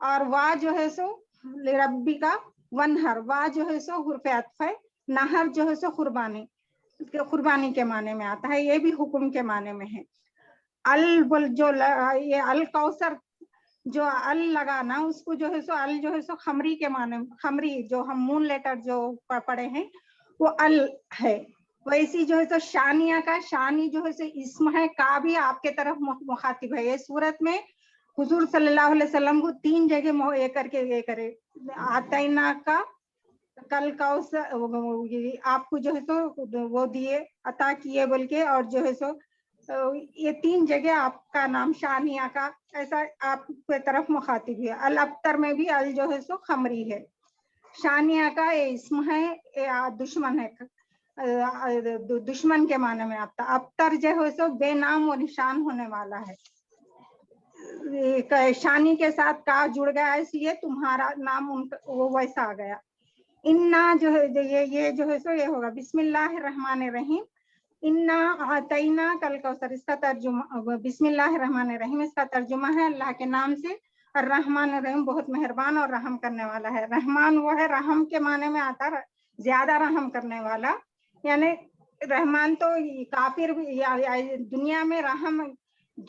اور وا جو ہے سو لربی کا ونہر، وا جو ہے سو حرف عطف ہے، نہر جو ہے سو قربانی کے معنی میں آتا ہے، یہ بھی حکم کے معنی میں ہے۔ جو یہ الکوثر جو ال لگانا، اس کو جو ہے سو ال جو ہے سو خمری کے معنی، خمری جو ہم مون لیٹر جو پڑھے ہیں وہ ال ہے۔ ویسی جو ہے سو شانیہ کا، شانی جو ہے سو اسم ہے، کا بھی آپ کے طرف مخاطب ہے۔ یہ صورت میں حضور صلی اللہ علیہ وسلم کو 3 جگہ یہ کر کے یہ کرے، آتینا کا، کل آپ کو جو ہے سو وہ دیے، عطا کیے بول کے، اور جو ہے سو یہ 3 جگہ آپ کا نام شانیہ کا ایسا آپ کی طرف مخاطب ہے۔ الابتر میں بھی ال جو ہے سو خمری ہے۔ شانیہ کا یہ اسم ہے، یہ دشمن ہے، دشمن کے معنی میں آتا۔ ابتر جو ہے سو بے نام و نشان ہونے والا ہے، شانی کے ساتھ کا جڑ گیا اس لیے تمہارا نام وہ ویسا آ گیا۔ انا جو ہے یہ جو ہے سو یہ ہوگا بسم اللہ الرحمن الرحیم، انا اعطینا کل کوثر، اس کا ترجمہ بسم اللہ الرحمن الرحیم، اس کا ترجمہ ہے اللہ کے نام سے، الرحمن الرحیم بہت مہربان اور رحم کرنے والا ہے۔ رحمان وہ ہے رحم کے معنی میں آتا، زیادہ رحم کرنے والا، یعنی رحمان تو کافر دنیا میں رحم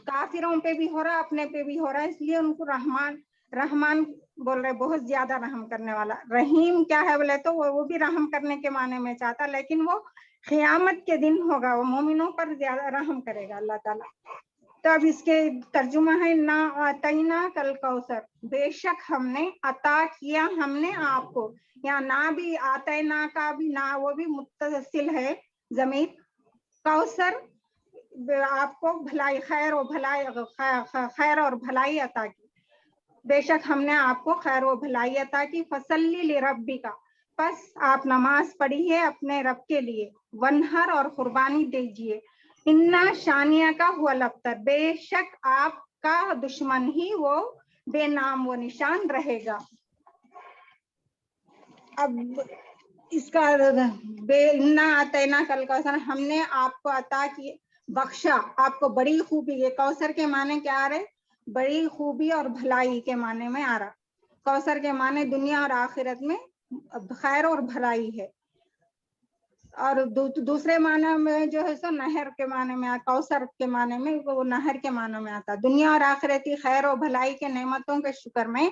کافروں پہ بھی ہو رہا، اپنے پہ بھی ہو رہا ہے، اس لیے ان کو رحمان بول رہے، بہت زیادہ رحم کرنے والا۔ رحیم کیا ہے بولے تو وہ بھی رحم کرنے کے معنی میں چاہتا، لیکن وہ قیامت کے دن ہوگا، وہ مومنوں پر زیادہ رحم کرے گا اللہ تعالیٰ۔ تو اب اس کے ترجمہ ہے نا آتینا کل کوثر، بے شک ہم نے عطا کیا ہم نے آپ کو، یا نہ بھی آتینا کا بھی نہ وہ بھی متصل ہے ضمیر، کوثر آپ کو بھلائی، خیر اور بھلائی عطا کی، بے شک ہم نے آپ کو خیر و بھلائی عطا کی۔ فصلی لربی کا، پس آپ نماز پڑھیے اپنے رب کے لیے، ونہر اور قربانی دیجیے، انا شانیہ کا ہوا الابتر، بے شک آپ کا دشمن ہی وہ بے نام و نشان رہے گا۔ اب اس کا انا آتینا کل کوثر، ہم نے آپ کو عطا کی، بخشا آپ کو بڑی خوبی، یہ کوثر کے معنی کیا آ رہے، بڑی خوبی اور بھلائی کے معنی میں آ رہا۔ کوثر کے معنی دنیا اور آخرت میں خیر اور بھلائی ہے، اور دوسرے معنی میں جو ہے سو نہر کے معنی میں، کوثر کے معنی میں وہ نہر کے معنی میں آتا۔ دنیا اور آخرتی خیر و بھلائی کے نعمتوں کے شکر میں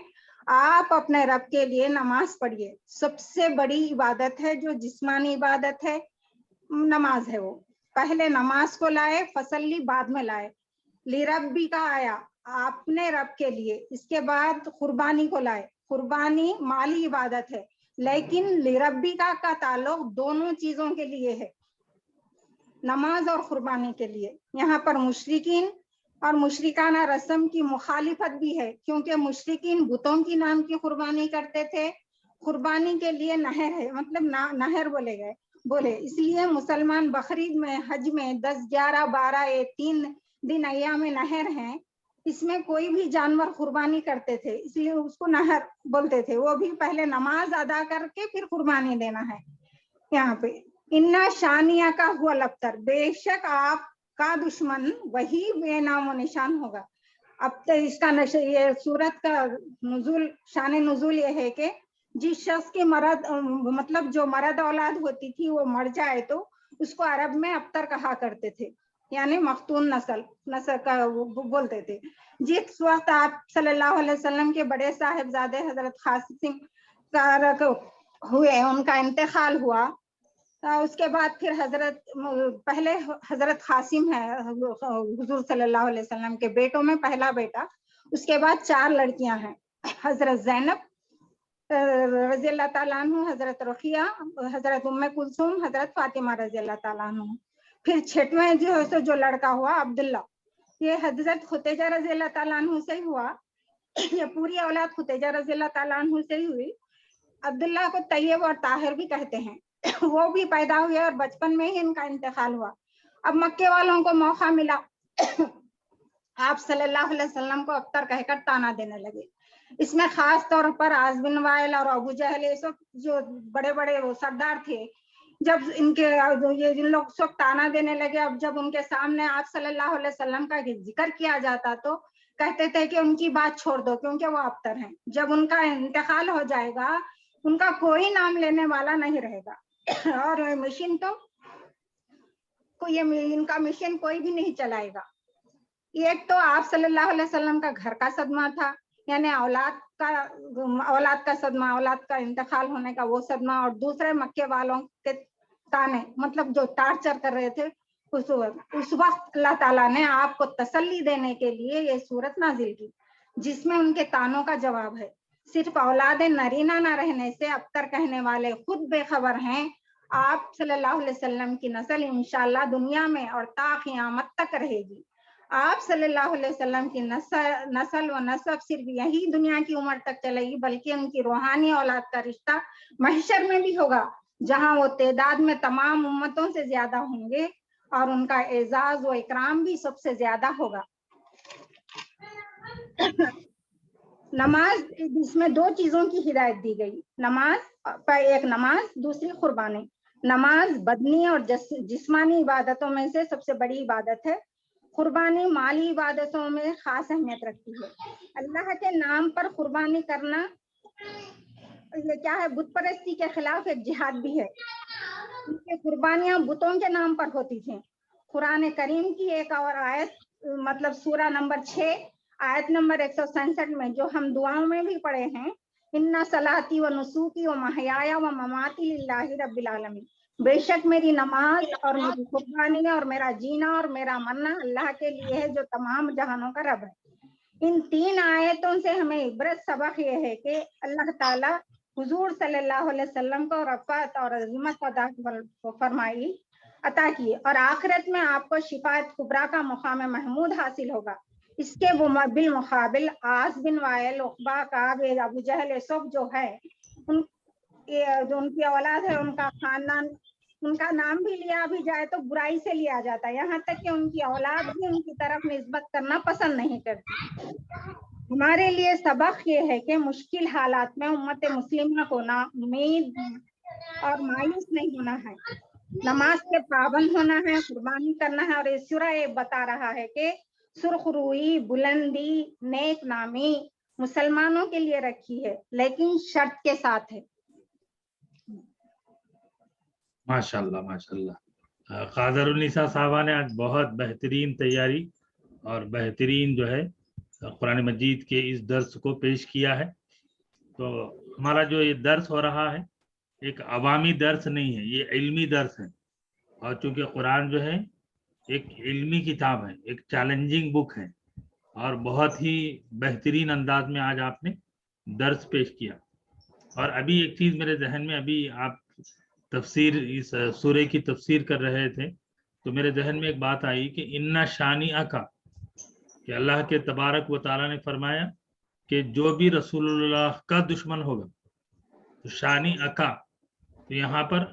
آپ اپنے رب کے لیے نماز پڑھیے۔ سب سے بڑی عبادت ہے جو جسمانی عبادت ہے، نماز ہے، وہ پہلے نماز کو لائے، فصلی بعد میں لائے، لربی کا آیا اپنے رب کے لیے، اس کے بعد قربانی کو لائے، قربانی مالی عبادت ہے، لیکن لربی کا تعلق دونوں چیزوں کے لیے ہے، نماز اور قربانی کے لیے۔ یہاں پر مشرکین اور مشرکانہ رسم کی مخالفت بھی ہے، کیونکہ مشرکین بتوں کی نام کی قربانی کرتے تھے، قربانی کے لیے نہر ہے، مطلب نہر بولے، اس لیے مسلمان بقرعید میں، حج میں 10 11 12 یہ 3 دن ایام نہر ہیں، اس میں کوئی بھی جانور قربانی کرتے تھے، اس لیے اس کو نہر بولتے تھے، وہ بھی پہلے نماز ادا کر کے پھر قربانی دینا ہے۔ یہاں پہ انا شانیہ کا ہوا الابتر، بے شک آپ کا دشمن وہی بے نام و نشان ہوگا۔ اب تو اس کا یہ سورت کا نزول، شان نزول یہ ہے کہ جس شخص کی مرد مطلب جو مرد اولاد ہوتی تھی وہ مر جائے تو اس کو عرب میں ابتر کہا کرتے تھے، یعنی مختون نسل کا بولتے تھے۔ جس وقت آپ صلی اللہ علیہ وسلم کے بڑے صاحبزادے حضرت قاسم ہوئے، ان کا انتقال ہوا، اس کے بعد پھر پہلے حضرت قاسم ہے حضور صلی اللہ علیہ وسلم کے بیٹوں میں پہلا بیٹا، اس کے بعد 4 لڑکیاں ہیں، حضرت زینب رضی اللہ تعالیٰ عنہ، حضرت رقیہ، حضرت ام کلثوم، حضرت فاطمہ رضی اللہ تعالیٰ عنہ۔ پھر 6واں جو لڑکا ہوا عبداللہ، یہ حضرت ختیجہ رضی اللہ تعالیٰ عنہ سے ہی ہوا، یہ پوری اولاد ختیجہ رضی اللہ تعالیٰ عنہ سے ہی ہوئی۔ عبداللہ کو طیب اور طاہر بھی کہتے ہیں، وہ بھی پیدا ہوئے اور بچپن میں ہی ان کا انتقال ہوا۔ اب مکے والوں کو موقع ملا، آپ صلی اللہ علیہ وسلم کو ابتر کہہ کر تانا دینے لگے۔ اس میں خاص طور پر عاص بن وائل اور ابو جہل، یہ سب جو بڑے بڑے وہ سردار تھے، جب ان لوگ سب تانا دینے لگے، اب جب ان کے سامنے آپ صلی اللہ علیہ وسلم کا ذکر کیا جاتا تو کہتے تھے کہ ان کی بات چھوڑ دو کیونکہ وہ ابتر ہیں. جب ان کا انتقال ہو جائے گا ان کا کوئی نام لینے والا نہیں رہے گا اور مشین تو ان کا مشین کوئی بھی نہیں چلائے گا. ایک تو آپ صلی اللہ علیہ وسلم کا گھر کا صدمہ تھا، یعنی اولاد کا صدمہ، اولاد کا انتقال ہونے کا وہ صدمہ، اور دوسرے مکے والوں کے تانے، مطلب جو ٹارچر کر رہے تھے اس وقت اللہ تعالیٰ نے آپ کو تسلی دینے کے لیے یہ سورت نازل کی جس میں ان کے تانوں کا جواب ہے. صرف اولاد نرینہ نہ رہنے سے ابتر کہنے والے خود بے خبر ہیں. آپ صلی اللہ علیہ وسلم کی نسل انشاءاللہ دنیا میں اور تا قیامت تک رہے گی. آپ صلی اللہ علیہ وسلم کی نسل و نسب صرف یہی دنیا کی عمر تک چلے گی، بلکہ ان کی روحانی اولاد کا رشتہ محشر میں بھی ہوگا جہاں وہ تعداد میں تمام امتوں سے زیادہ ہوں گے اور ان کا اعزاز و اکرام بھی سب سے زیادہ ہوگا. نماز، اس میں 2 چیزوں کی ہدایت دی گئی. ایک نماز، دوسری قربانی. نماز بدنی اور جسمانی عبادتوں میں سے سب سے بڑی عبادت ہے. قربانی مالی عبادتوں میں خاص اہمیت رکھتی ہے. اللہ کے نام پر قربانی کرنا یہ کیا ہے؟ بت پرستی کے خلاف ایک جہاد بھی ہے. ان کی قربانیاں بتوں کے نام پر ہوتی تھیں. قرآن کریم کی ایک اور آیت، مطلب سورہ نمبر 6 آیت نمبر 167 میں جو ہم دعاؤں میں بھی پڑھے ہیں، ان صلاتی و نسوکی و محیایا و مماتی للہ رب العالمین، بے شک میری نماز اور میری قربانی اور میرا جینا اور میرا مرنا اللہ کے لیے ہے جو تمام جہانوں کا رب ہے. ان 3 آیتوں سے ہمیں عبرت سبق یہ ہے کہ اللہ تعالیٰ حضور صلی اللہ علیہ وسلم کو رفعت اور عظمت عطا کی اور آخرت میں آپ کو شفاعت کبریٰ کا مقام محمود حاصل ہوگا. اس کے بالمقابل عاص بن وائل، عقبہ، کعب، ابو جہل، سب جو ہے جو ان کی اولاد ہے، ان کا خاندان، ان کا نام بھی لیا بھی جائے تو برائی سے لیا جاتا ہے، یہاں تک کہ ان کی اولاد بھی ان کی طرف نسبت کرنا پسند نہیں کرتی. ہمارے لیے سبق یہ ہے کہ مشکل حالات میں امت مسلمہ کو نا امید اور مایوس نہیں ہونا ہے، نماز کے پابند ہونا ہے، قربانی کرنا ہے. اور اس سورہ یہ بتا رہا ہے کہ سرخ روئی، بلندی، نیک نامی مسلمانوں کے لیے رکھی ہے لیکن شرط کے ساتھ ہے. ماشاءاللہ ماشاءاللہ. قادر النساء صاحبہ نے آج بہت بہترین تیاری اور بہترین جو ہے قرآن مجید کے اس درس کو پیش کیا ہے. تو ہمارا جو یہ درس ہو رہا ہے ایک عوامی درس نہیں ہے، یہ علمی درس ہے. اور چونکہ قرآن جو ہے ایک علمی کتاب ہے، ایک چیلنجنگ بک ہے، اور بہت ہی بہترین انداز میں آج آپ نے درس پیش کیا. اور ابھی ایک چیز میرے ذہن میں، ابھی آپ تفسیر اس سورہ کی تفسیر کر رہے تھے تو میرے ذہن میں ایک بات آئی کہ اِنَّ شَانِئَکَ، کہ اللہ کے تبارک و تعالیٰ نے فرمایا کہ جو بھی رسول اللہ کا دشمن ہوگا تو شانی اکا، تو یہاں پر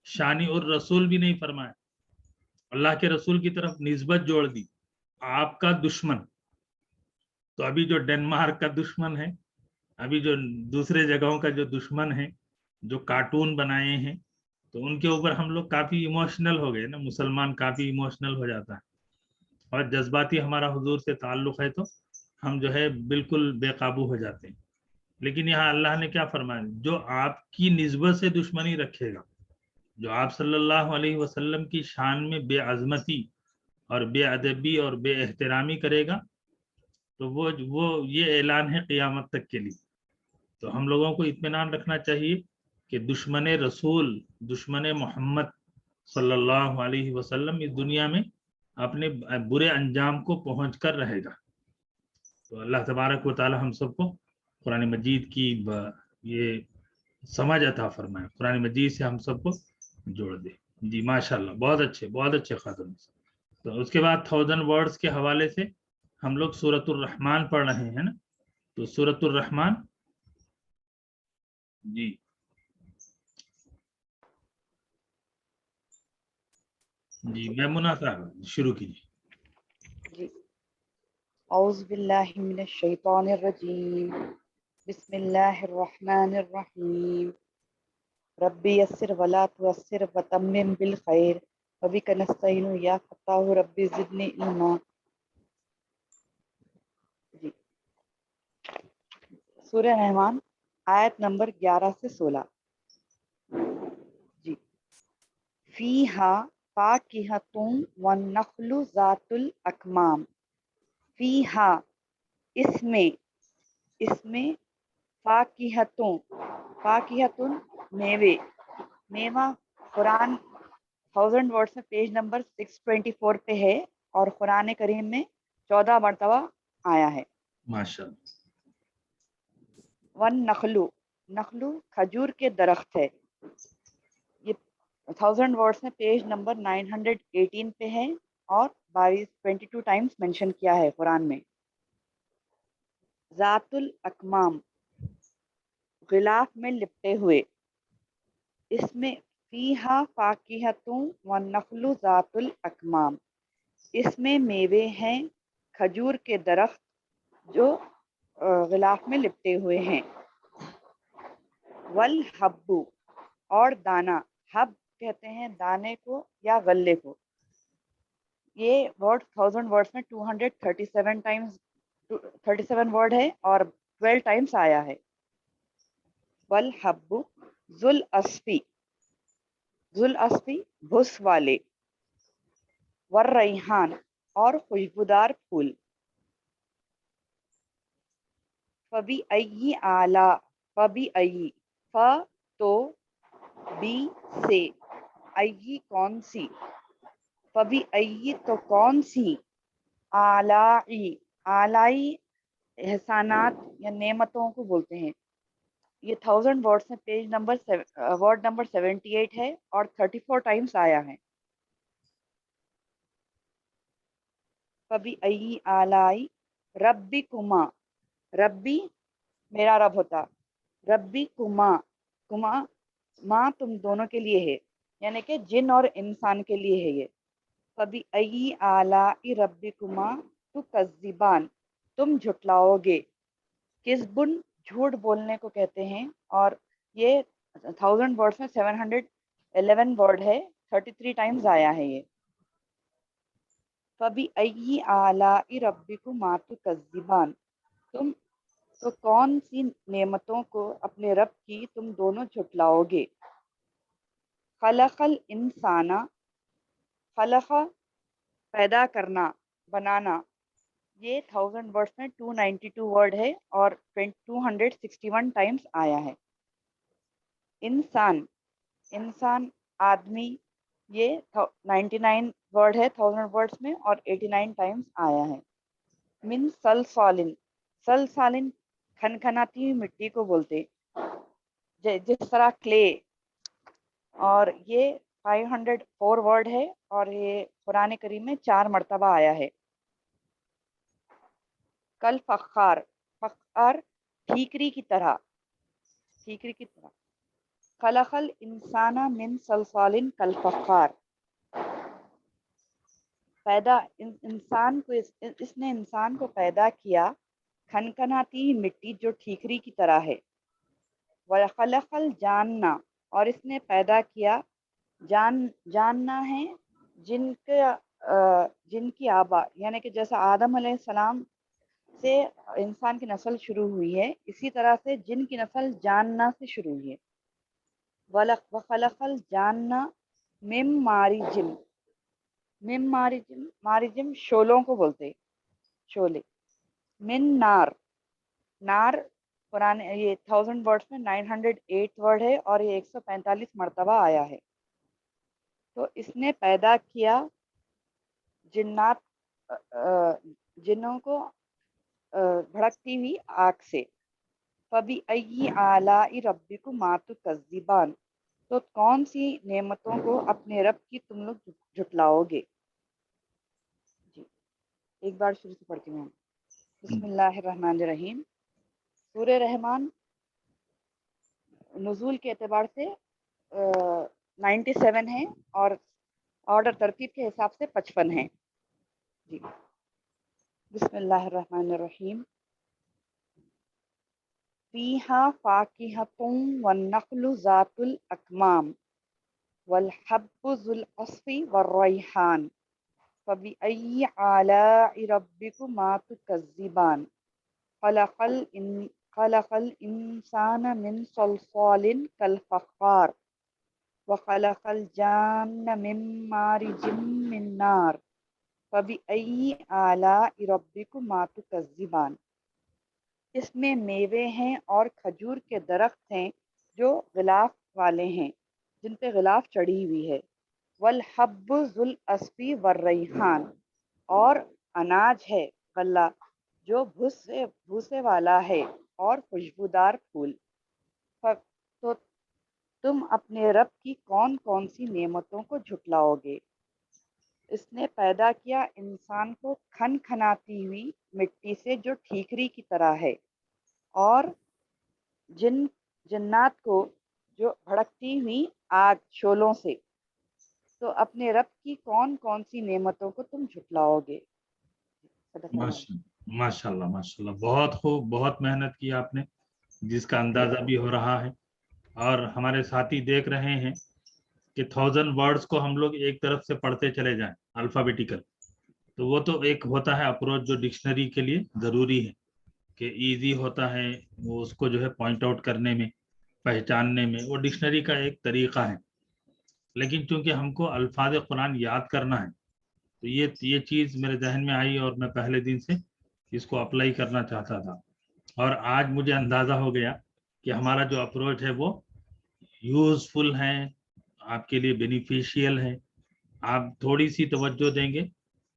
شانی اور رسول بھی نہیں فرمایا، اللہ کے رسول کی طرف نسبت جوڑ دی، آپ کا دشمن. تو ابھی جو ڈنمارک کا دشمن ہے، ابھی جو دوسرے جگہوں کا جو دشمن ہے، جو کارٹون بنائے ہیں، تو ان کے اوپر ہم لوگ کافی ایموشنل ہو گئے نا، مسلمان کافی ایموشنل ہو جاتا ہے اور جذباتی ہمارا حضور سے تعلق ہے تو ہم جو ہے بالکل بے قابو ہو جاتے ہیں. لیکن یہاں اللہ نے کیا فرمایا؟ جو آپ کی نسبت سے دشمنی رکھے گا، جو آپ صلی اللہ علیہ وسلم کی شان میں بے عظمتی اور بے ادبی اور بے احترامی کرے گا، تو وہ یہ اعلان ہے قیامت تک کے لیے. تو ہم لوگوں کو اطمینان رکھنا چاہیے کہ دشمن رسول، دشمن محمد صلی اللہ علیہ وسلم اس دنیا میں اپنے برے انجام کو پہنچ کر رہے گا. تو اللہ تبارک و تعالی ہم سب کو قرآن مجید کی یہ سمجھ عطا فرمائے، قرآن مجید سے ہم سب کو جوڑ دے. جی ماشاءاللہ، بہت اچھے خاتون. تو اس کے بعد 1000 ورڈز کے حوالے سے ہم لوگ سورۃ الرحمن پڑھ رہے ہیں نا. تو سورۃ الرحمن، جی میمونہ صاحب شروع کیجیے. جی اعوذ باللہ من الشیطان الرجیم، بسم اللہ الرحمن الرحیم. ربی یسر ولا تعسر وتمم بالخیر وبک نستعین یا فتاح ربی زدنی علما. سورہ رحمان آیت نمبر 11 سے 16 جی. فیہا فاکہۃ والنخل ذات الاکمام. فیہا اس میں فاکہتون میوے. میوہ قرآن 1000 ورڈس میں پیج نمبر 624 پہ ہے اور قرآن کریم میں 14 مرتبہ آیا ہے. ماشاء اللہ. نخلو کھجور کے درخت ہے. یہ 1000 ورڈس میں پیج نمبر 918 پہ ہے اور 22 ٹائمز مینشن کیا ہے قرآن میں. ذات الاکمام غلاف میں لپٹے ہوئے. اس میں فیہا فاکہۃ والنخل ذات الاکمام. اس میں میوے ہیں کھجور کے درخت جو غلاف میں لپٹے ہوئے ہیں. والحب اور دانہ. حب کہتے ہیں دانے کو یا غلے کو. یہ ورڈ 1000 ورڈس میں 237 ورڈ ہے اور 12 ٹائمز آیا ہے. والحب ذوالعصفی بھس والے. والریحان اور خوشبودار پھول. فبأی ف تو بی سے ای کون سی. فبأی تو کون سی آلائی احسانات یا نعمتوں کو بولتے ہیں. یہ 1000 ورڈس میں پیج نمبر ورڈ نمبر 78 ہے اور 34 ٹائمز آیا ہے. فبأی آلائی ربکما. ربی میرا رب ہوتا. ربی کما ماں تم دونوں کے لیے ہے یعنی کہ جن اور انسان کے لیے ہے یہ. فبأی آلائی ربکما تکذبان تم جھٹلاؤ گے. کذبن جھوٹ بولنے کو کہتے ہیں اور یہ 1000 ورڈس میں 711 ورڈ ہے. 33 ٹائمز آیا ہے یہ. فبأی آلائی ربکما تکذبان تم تو کون سی نعمتوں کو اپنے رب کی تم دونوں جھٹلاؤ گے. خلق الانسان خلق پیدا کرنا بنانا. یہ 1000 ورڈس میں 292 ورڈ ہے اور 261 ٹائمز آیا ہے. انسان آدمی یہ 99 ورڈ ہے 1000 ورڈس میں اور 89 ٹائمز آیا ہے. من سلسالن کھنکھناتی ہوئی مٹی کو بولتے جس طرح کلے. اور یہ 504 ورڈ ہے اور یہ قرآن کریم میں 4 مرتبہ آیا ہے. کل فخار ٹھیکری کی طرح. خلق الانسان من صلصال کالفخار پیدا انسان کو اس نے انسان کو پیدا کیا کھنکھناتی مٹی جو ٹھیکری کی طرح ہے. وخلق الجان اور اس نے پیدا کیا جاننا ہے جن کی آبا یعنی کہ جیسا آدم علیہ السلام سے انسان کی نسل شروع ہوئی ہے اسی طرح سے جن کی نسل جاننا سے شروع ہوئی ہے. وخلق الجان مم مارجم شولوں کو بولتے شولے. من نار قرآن یہ 1000 ورڈس میں 908 ورڈ ہے اور یہ 145 مرتبہ آیا ہے. تو اس نے پیدا کیا جنوں کو بھڑکتی ہوئی آگ سے. فبأی آلائی ربکما تکذبان تو کون سی نعمتوں کو اپنے رب کی تم لوگ جھٹلاؤ گے. جی ایک بار شروع سے پڑھتی ہوں. بسم اللہ الرحمن الرحیم. سورہ رحمان نزول کے اعتبار سے 97 ہے اور آرڈر ترتیب کے حساب سے 55 ہے. جی بسم اللہ الرحمن الرحیم. فیہا فاکہۃ والنخل ذات الاکمام والحب ذوالعصف والریحان فبأی آلاء ربکما تکذبان. خلق الانسان من صلصال کالفخار وخلق الجان من مارج من نار فبأي آلاء ربكما تكذبان۔ اس میں میوے ہیں اور کھجور کے درخت ہیں جو غلاف والے ہیں، جن پہ غلاف چڑھی ہوئی ہے۔ والحب ذو العصف والریحان، اور اناج ہے غلہ جو بھوسے والا ہے اور خوشبودار پھول۔ تو تم اپنے رب کی کون کون سی نعمتوں کو جھٹلاؤ گے؟ اس نے پیدا کیا انسان کو کھن کھناتی ہوئی مٹی سے جو ٹھیکری کی طرح ہے، اور جنات کو جو بھڑکتی ہوئی آگ شعلوں سے۔ تو اپنے رب کی کون کون سی نعمتوں کو تم جھٹلاؤ گے؟ صدق اللہ۔ ماشاء اللہ ماشاء اللہ، بہت خوب، بہت محنت کی آپ نے، جس کا اندازہ بھی ہو رہا ہے، اور ہمارے ساتھی دیکھ رہے ہیں کہ 1000 ورڈز کو ہم لوگ ایک طرف سے پڑھتے چلے جائیں الفابیٹیکل، تو وہ تو ایک ہوتا ہے اپروچ جو ڈکشنری کے لیے ضروری ہے، کہ ایزی ہوتا ہے وہ اس کو جو ہے پوائنٹ آؤٹ کرنے میں، پہچاننے میں، وہ ڈکشنری کا ایک طریقہ ہے۔ لیکن چونکہ ہم کو الفاظ قرآن یاد کرنا ہے، تو یہ چیز میرے ذہن میں آئی، اور میں پہلے دن سے اس کو اپلائی کرنا چاہتا تھا، اور آج مجھے اندازہ ہو گیا کہ ہمارا جو اپروچ ہے وہ یوزفل ہے، آپ کے لیے بینیفیشیل ہے۔ آپ تھوڑی سی توجہ دیں گے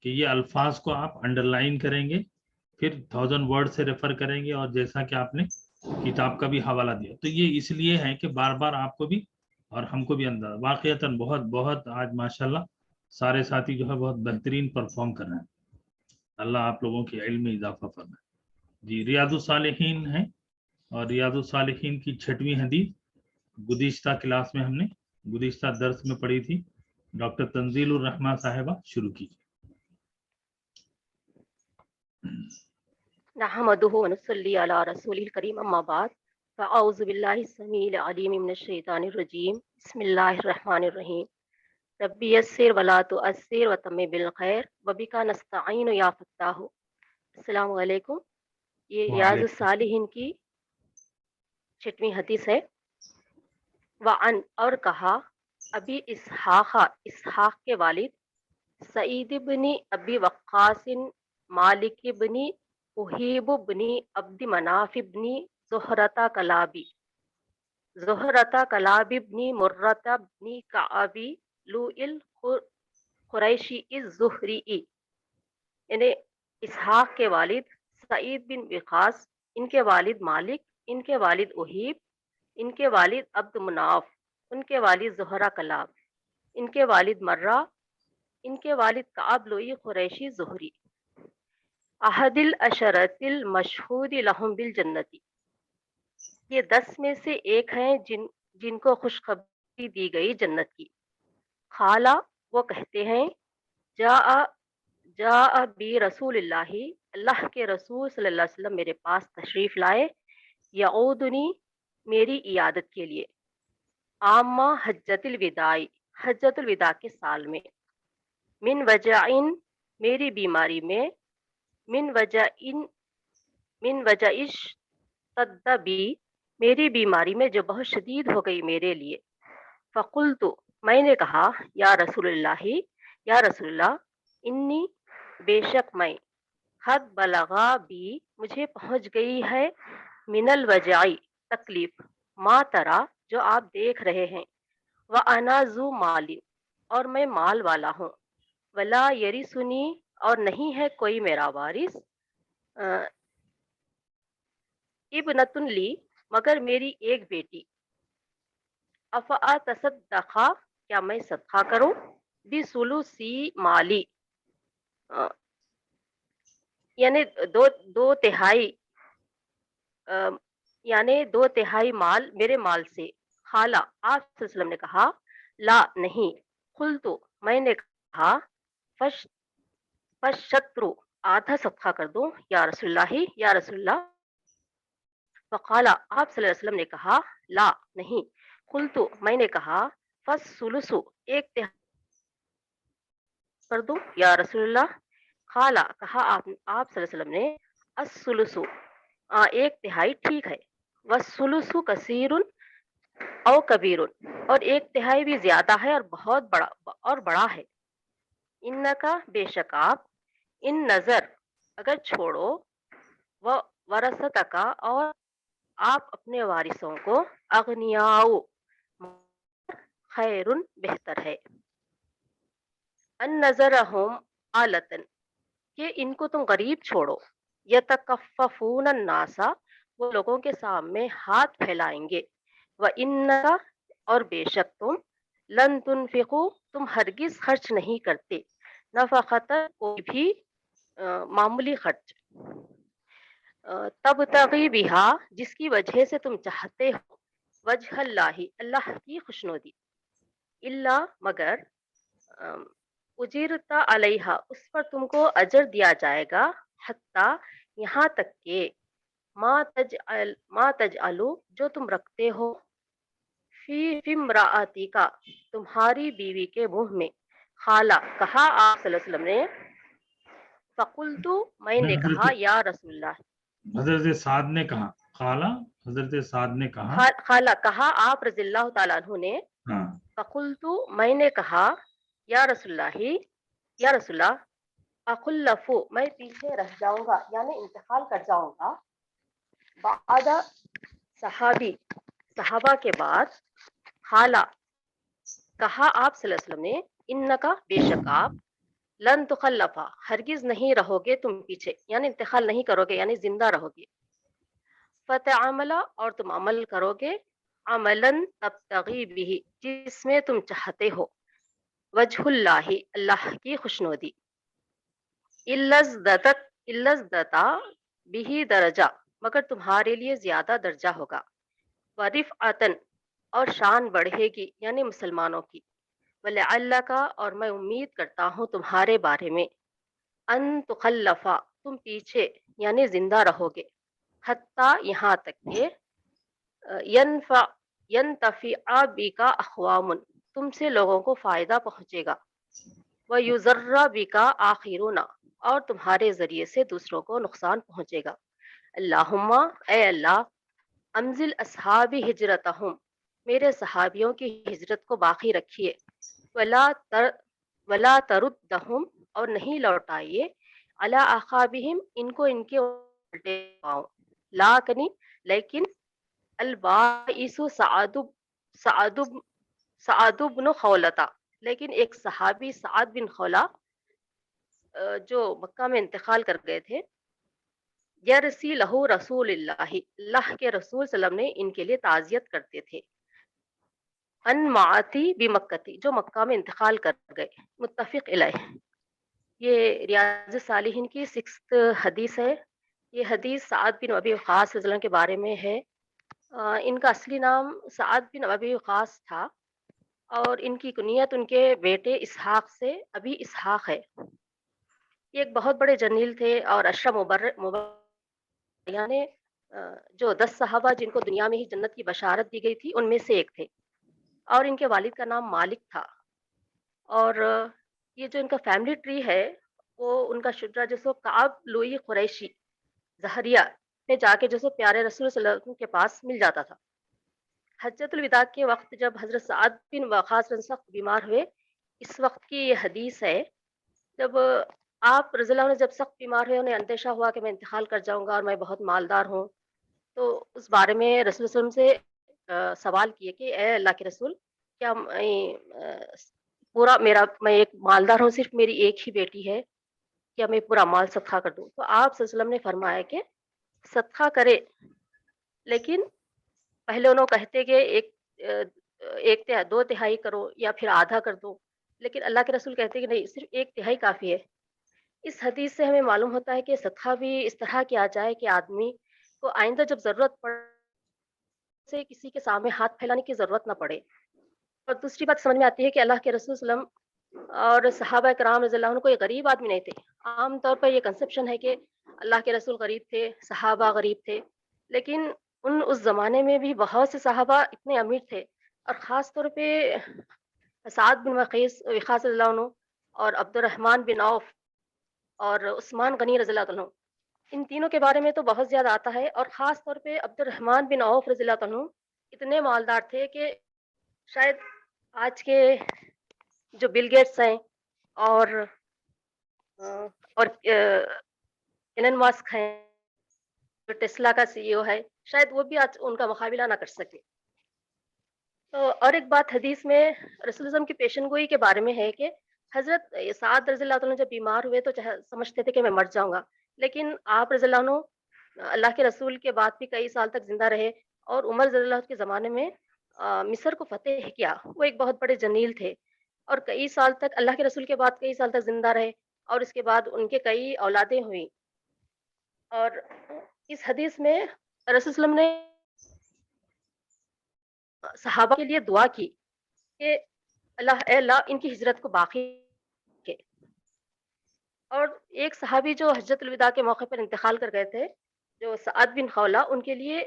کہ یہ الفاظ کو آپ انڈر لائن کریں گے، پھر 1000 ورڈ سے ریفر کریں گے، اور جیسا کہ آپ نے کتاب کا بھی حوالہ دیا، تو یہ اس لیے ہے کہ بار بار آپ کو بھی اور ہم کو بھی اندازہ، واقعتاً بہت بہت آج ماشاءاللہ سارے ساتھی جو ہے بہت بہترین پرفارم کر رہے ہیں۔ اللہ آپ لوگوں کے علم میں اضافہ فرمائے۔ جی، ریاض الصالحین ہے، اور ریاض الصالحین کی 6ویں حدیث گزشتہ کلاس میں ہم نے گزشتہ درس میں پڑھی تھی، ڈاکٹر تنزیل الرحمہ صاحبہ شروع کیجیے۔ نحمده ونصلي على رسوله الكريم اما بعد فاعوذ بالله السميع العليم من الشيطان الرجيم بسم الله الرحمن الرحيم ربي يسر ولا تؤثر وتمم بالخير وبك نستعين يا فتاح۔ السلام علیکم۔ یہ ریاض الصالحین کی 6ویں حدیث ہے۔ وعن، اور کہا، ابی اسحاق کے والد سعید بن ابی وقاص مالک بن احیب بن عبد مناف بن زہرتا کلاب بن مرت بن کعبی لوئل قریشی الزہری، یعنی اسحاق کے والد سعید بن وقاص، ان کے والد مالک، ان کے والد احیب، ان کے والد عبد مناف، ان کے والد زہرہ کلاب، ان کے والد مرہ، ان کے والد کعب لوئی قریشی زہری، احد العشرۃ المشہود لہم بالجنتی، یہ 10 میں سے ایک ہیں جن کو خوشخبری دی گئی جنت کی۔ خالہ، وہ کہتے ہیں، جاء بی رسول اللہ کے رسول صلی اللہ علیہ وسلم میرے پاس تشریف لائے، یعودنی، میری عیادت کے لیے، عامہ حجۃ الوداع کے سال میں، من وجعن، میری بیماری میں، من وجعش تدبی، میری بیماری میں جو بہت شدید ہو گئی میرے لیے۔ فقلت، میں نے کہا، یا رسول اللہ، انی، بے شک میں، حد بلغا بی، مجھے پہنچ گئی ہے، من الوجعی، تکلیف، ما ترا، جو آپ دیکھ رہے ہیں، وَأَنَا ذُو مَالٍ، اور میں مال والا ہوں، وَلَا يَرِثُنِي، اور نہیں ہے کوئی میرا وارث، ابنۃ لی، مگر میری ایک بیٹی، افاتصدق، کیا میں صدقہ کروں، بثلثی مالی، یعنی دو تہائی مال میرے مال سے۔ خالہ، آپ صلی اللہ علیہ وسلم نے کہا، لا، نہیں۔ قلت، میں نے کہا، فشطر، آدھا صدقہ کر دوں، یا رسول اللہ۔ فقال، آپ صلی اللہ علیہ وسلم نے کہا، لا، نہیں۔ قلت، میں نے کہا، فالثلث، ایک تہائی کر دوں، یا رسول اللہ۔ قال، کہا آپ صلی اللہ علیہ وسلم نے، الثلث، ایک تہائی ٹھیک ہے، والثلث کثیر او کبیر، اور ایک تہائی بھی زیادہ ہے اور بہت بڑا ہے، انکا بے شک آپ، ان نظر اگر چھوڑو، وہ ورثتک اور آپ اپنے وارثوں کو، اغنیاؤ خیر بہتر ہے، ان نظرہم آلتن کہ ان کو تم غریب چھوڑو، یتکففون الناس وہ لوگوں کے سامنے ہاتھ پھیلائیں گے، وَإِنَّکَ اور بے شک تم، لن تنفقو تم ہرگز خرچ نہیں کرتے، نفقۃ کوئی بھی معمولی خرچ، تبتغی بہا جس کی وجہ سے تم چاہتے ہو، وجہ اللہ اللہ کی خوشنودی، الا مگر اجرتا علیہا اس پر تم کو اجر دیا جائے گا، حتی یہاں تک کہ ما تجعلو جو تم رکھتے ہو، فی امرأتی کا تمہاری بیوی کے منہ میں، خالہ کہا آپ صلی اللہ علیہ وسلم نے، فقلتو میں نے کہا یا رسول اللہ، حضرت سعد نے کہا، خالہ حضرت سعد نے کہا، خالہ کہا آپ رضی اللہ تعالیٰ عنہ نے، ہاں فقلتو میں نے کہا یا رسول اللہ اخلفو میں پیچھے رہ جاؤں گا یعنی انتقال کر جاؤں گا، بعد صحابہ کے بعد، خالہ کہا آپ صلی اللہ علیہ وسلم نے، انکا بے شک آپ، لن تخلفا ہرگز نہیں رہو گے تم پیچھے یعنی انتقال نہیں کرو گے یعنی زندہ رہو گے، فتعاملا اور تم عمل کرو گے، عملاً تبتغی بھی جس میں تم چاہتے ہو، وجہ اللہ اللہ کی خوشنودی، الزدتا بھی درجہ مگر تمہارے لیے زیادہ درجہ ہوگا، ورفعتن اور شان بڑھے گی یعنی مسلمانوں کی، ولعلک اور میں امید کرتا ہوں تمہارے بارے میں، ان تخلفا تم پیچھے یعنی زندہ رہو گے، حتیٰ یہاں تک کہ ینتفع بک اقوام تم سے لوگوں کو فائدہ پہنچے گا، وَيُضَرَّ بِكَ آخِرُونَ اور تمہارے ذریعے سے دوسروں کو نقصان پہنچے گا، اللہم اے اللہ، انزل اصحاب ہجرتہم میرے صحابیوں کی ہجرت کو باقی رکھیے، ولا تردہم اور نہیں لوٹائیے، علی اعقابہم ان کو ان کے الٹے پاؤں، لیکن البائس سعد بن خولتا لیکن ایک صحابی سعد بن خولہ جو مکہ میں انتقال کر گئے تھے، یرسی لہو رسول اللہ کے رسول صلی اللہ علیہ وسلم نے ان کے لیے تعزیت کرتے تھے، ان معاتی بمکتی جو مکہ میں انتقال کر گئے، متفق علیہ، یہ ریاض الصالحین کی 6 حدیث ہے، یہ حدیث سعد بن ابی وقاص رضی اللہ عنہ کے بارے میں ہے، ان کا اصلی نام سعد بن ابی وقاص تھا اور ان کی کنیت ان کے بیٹے اسحاق سے ابی اسحاق ہے، یہ ایک بہت بڑے جلیل تھے اور اشرا یعنی جو 10 صحابہ جن کو دنیا میں ہی جنت کی بشارت دی گئی تھی ان میں سے ایک تھے، اور ان کے والد کا نام مالک تھا، اور یہ جو ان کا فیملی ٹری ہے وہ ان کا شجرہ جو سو کعب لوئی قریشی زہریہ میں جا کے جو سو پیارے رسول صلی اللہ علیہ وسلم کے پاس مل جاتا تھا، حجۃ الوداع کے وقت جب حضرت سعد بن وقاص سخت بیمار ہوئے، اس وقت کی یہ حدیث ہے، جب آپ رضی اللہ عنہ جب سخت بیمار ہوئے، انہیں اندیشہ ہوا کہ میں انتقال کر جاؤں گا اور میں بہت مالدار ہوں، تو اس بارے میں رسول صلی اللہ علیہ وسلم سے سوال کیے کہ اے اللہ کے رسول، کیا میں ایک مالدار ہوں، صرف میری ایک ہی بیٹی ہے، کیا میں پورا مال صدقہ کر دوں؟ تو آپ صلی اللہ علیہ وسلم نے فرمایا کہ صدقہ کرے، لیکن پہلے انہوں کہتے کہ ایک 2 تہائی کرو یا پھر آدھا کر دو، لیکن اللہ کے رسول کہتے کہ نہیں، صرف 1 تہائی کافی ہے۔ اس حدیث سے ہمیں معلوم ہوتا ہے کہ صدقہ بھی اس طرح کیا جائے کہ آدمی کو آئندہ جب ضرورت پڑے سے کسی کے سامنے ہاتھ پھیلانے کی ضرورت نہ پڑے، اور دوسری بات سمجھ میں آتی ہے کہ اللہ کے رسول صلی اللہ علیہ وسلم اور صحابہ کرام رضی اللہ عنہ کوئی غریب آدمی نہیں تھے، عام طور پر یہ کنسپشن ہے کہ اللہ کے رسول غریب تھے، صحابہ غریب تھے، لیکن اس زمانے میں بھی بہت سے صحابہ اتنے امیر تھے، اور خاص طور پہ سعد بن وقاص رضی اللہ عنہ اور عبد الرحمن بن عوف اور عثمان غنی رضی اللہ عنہ، ان تینوں کے بارے میں تو بہت زیادہ آتا ہے، اور خاص طور پہ عبد الرحمن بن عوف رضی اللہ عنہ اتنے مالدار تھے کہ شاید آج کے جو بل گیٹس ہیں اور ایلن ماسک ہیں، جو ٹیسلا کا سی ای او ہے، شاید وہ بھی آج ان کا مقابلہ نہ کر سکے۔ تو اور ایک بات حدیث میں رسول اللہ کی پیشن گوئی کے بارے میں ہے کہ حضرت سعد رضی اللہ عنہ جب بیمار ہوئے تو سمجھتے تھے کہ میں مر جاؤں گا، لیکن آپ رضی اللہ عنہ اللہ کے رسول کے بعد بھی کئی سال تک زندہ رہے، اور عمر رضی اللہ کے زمانے میں مصر کو فتح کیا۔ وہ ایک بہت بڑے جنیل تھے، اور کئی سال تک اللہ کے رسول کے بعد کئی سال تک زندہ رہے، اور اس کے بعد ان کے کئی اولادیں ہوئیں۔ اور اس حدیث میں رسول اللہ نے صحابہ کے لیے دعا کی کہ اے اللہ ان کی ہجرت کو باقی رکھے۔ اور ایک صحابی جو حجۃ الوداع کے موقع پر انتقال کر گئے تھے، جو سعد بن خولہ، ان کے لیے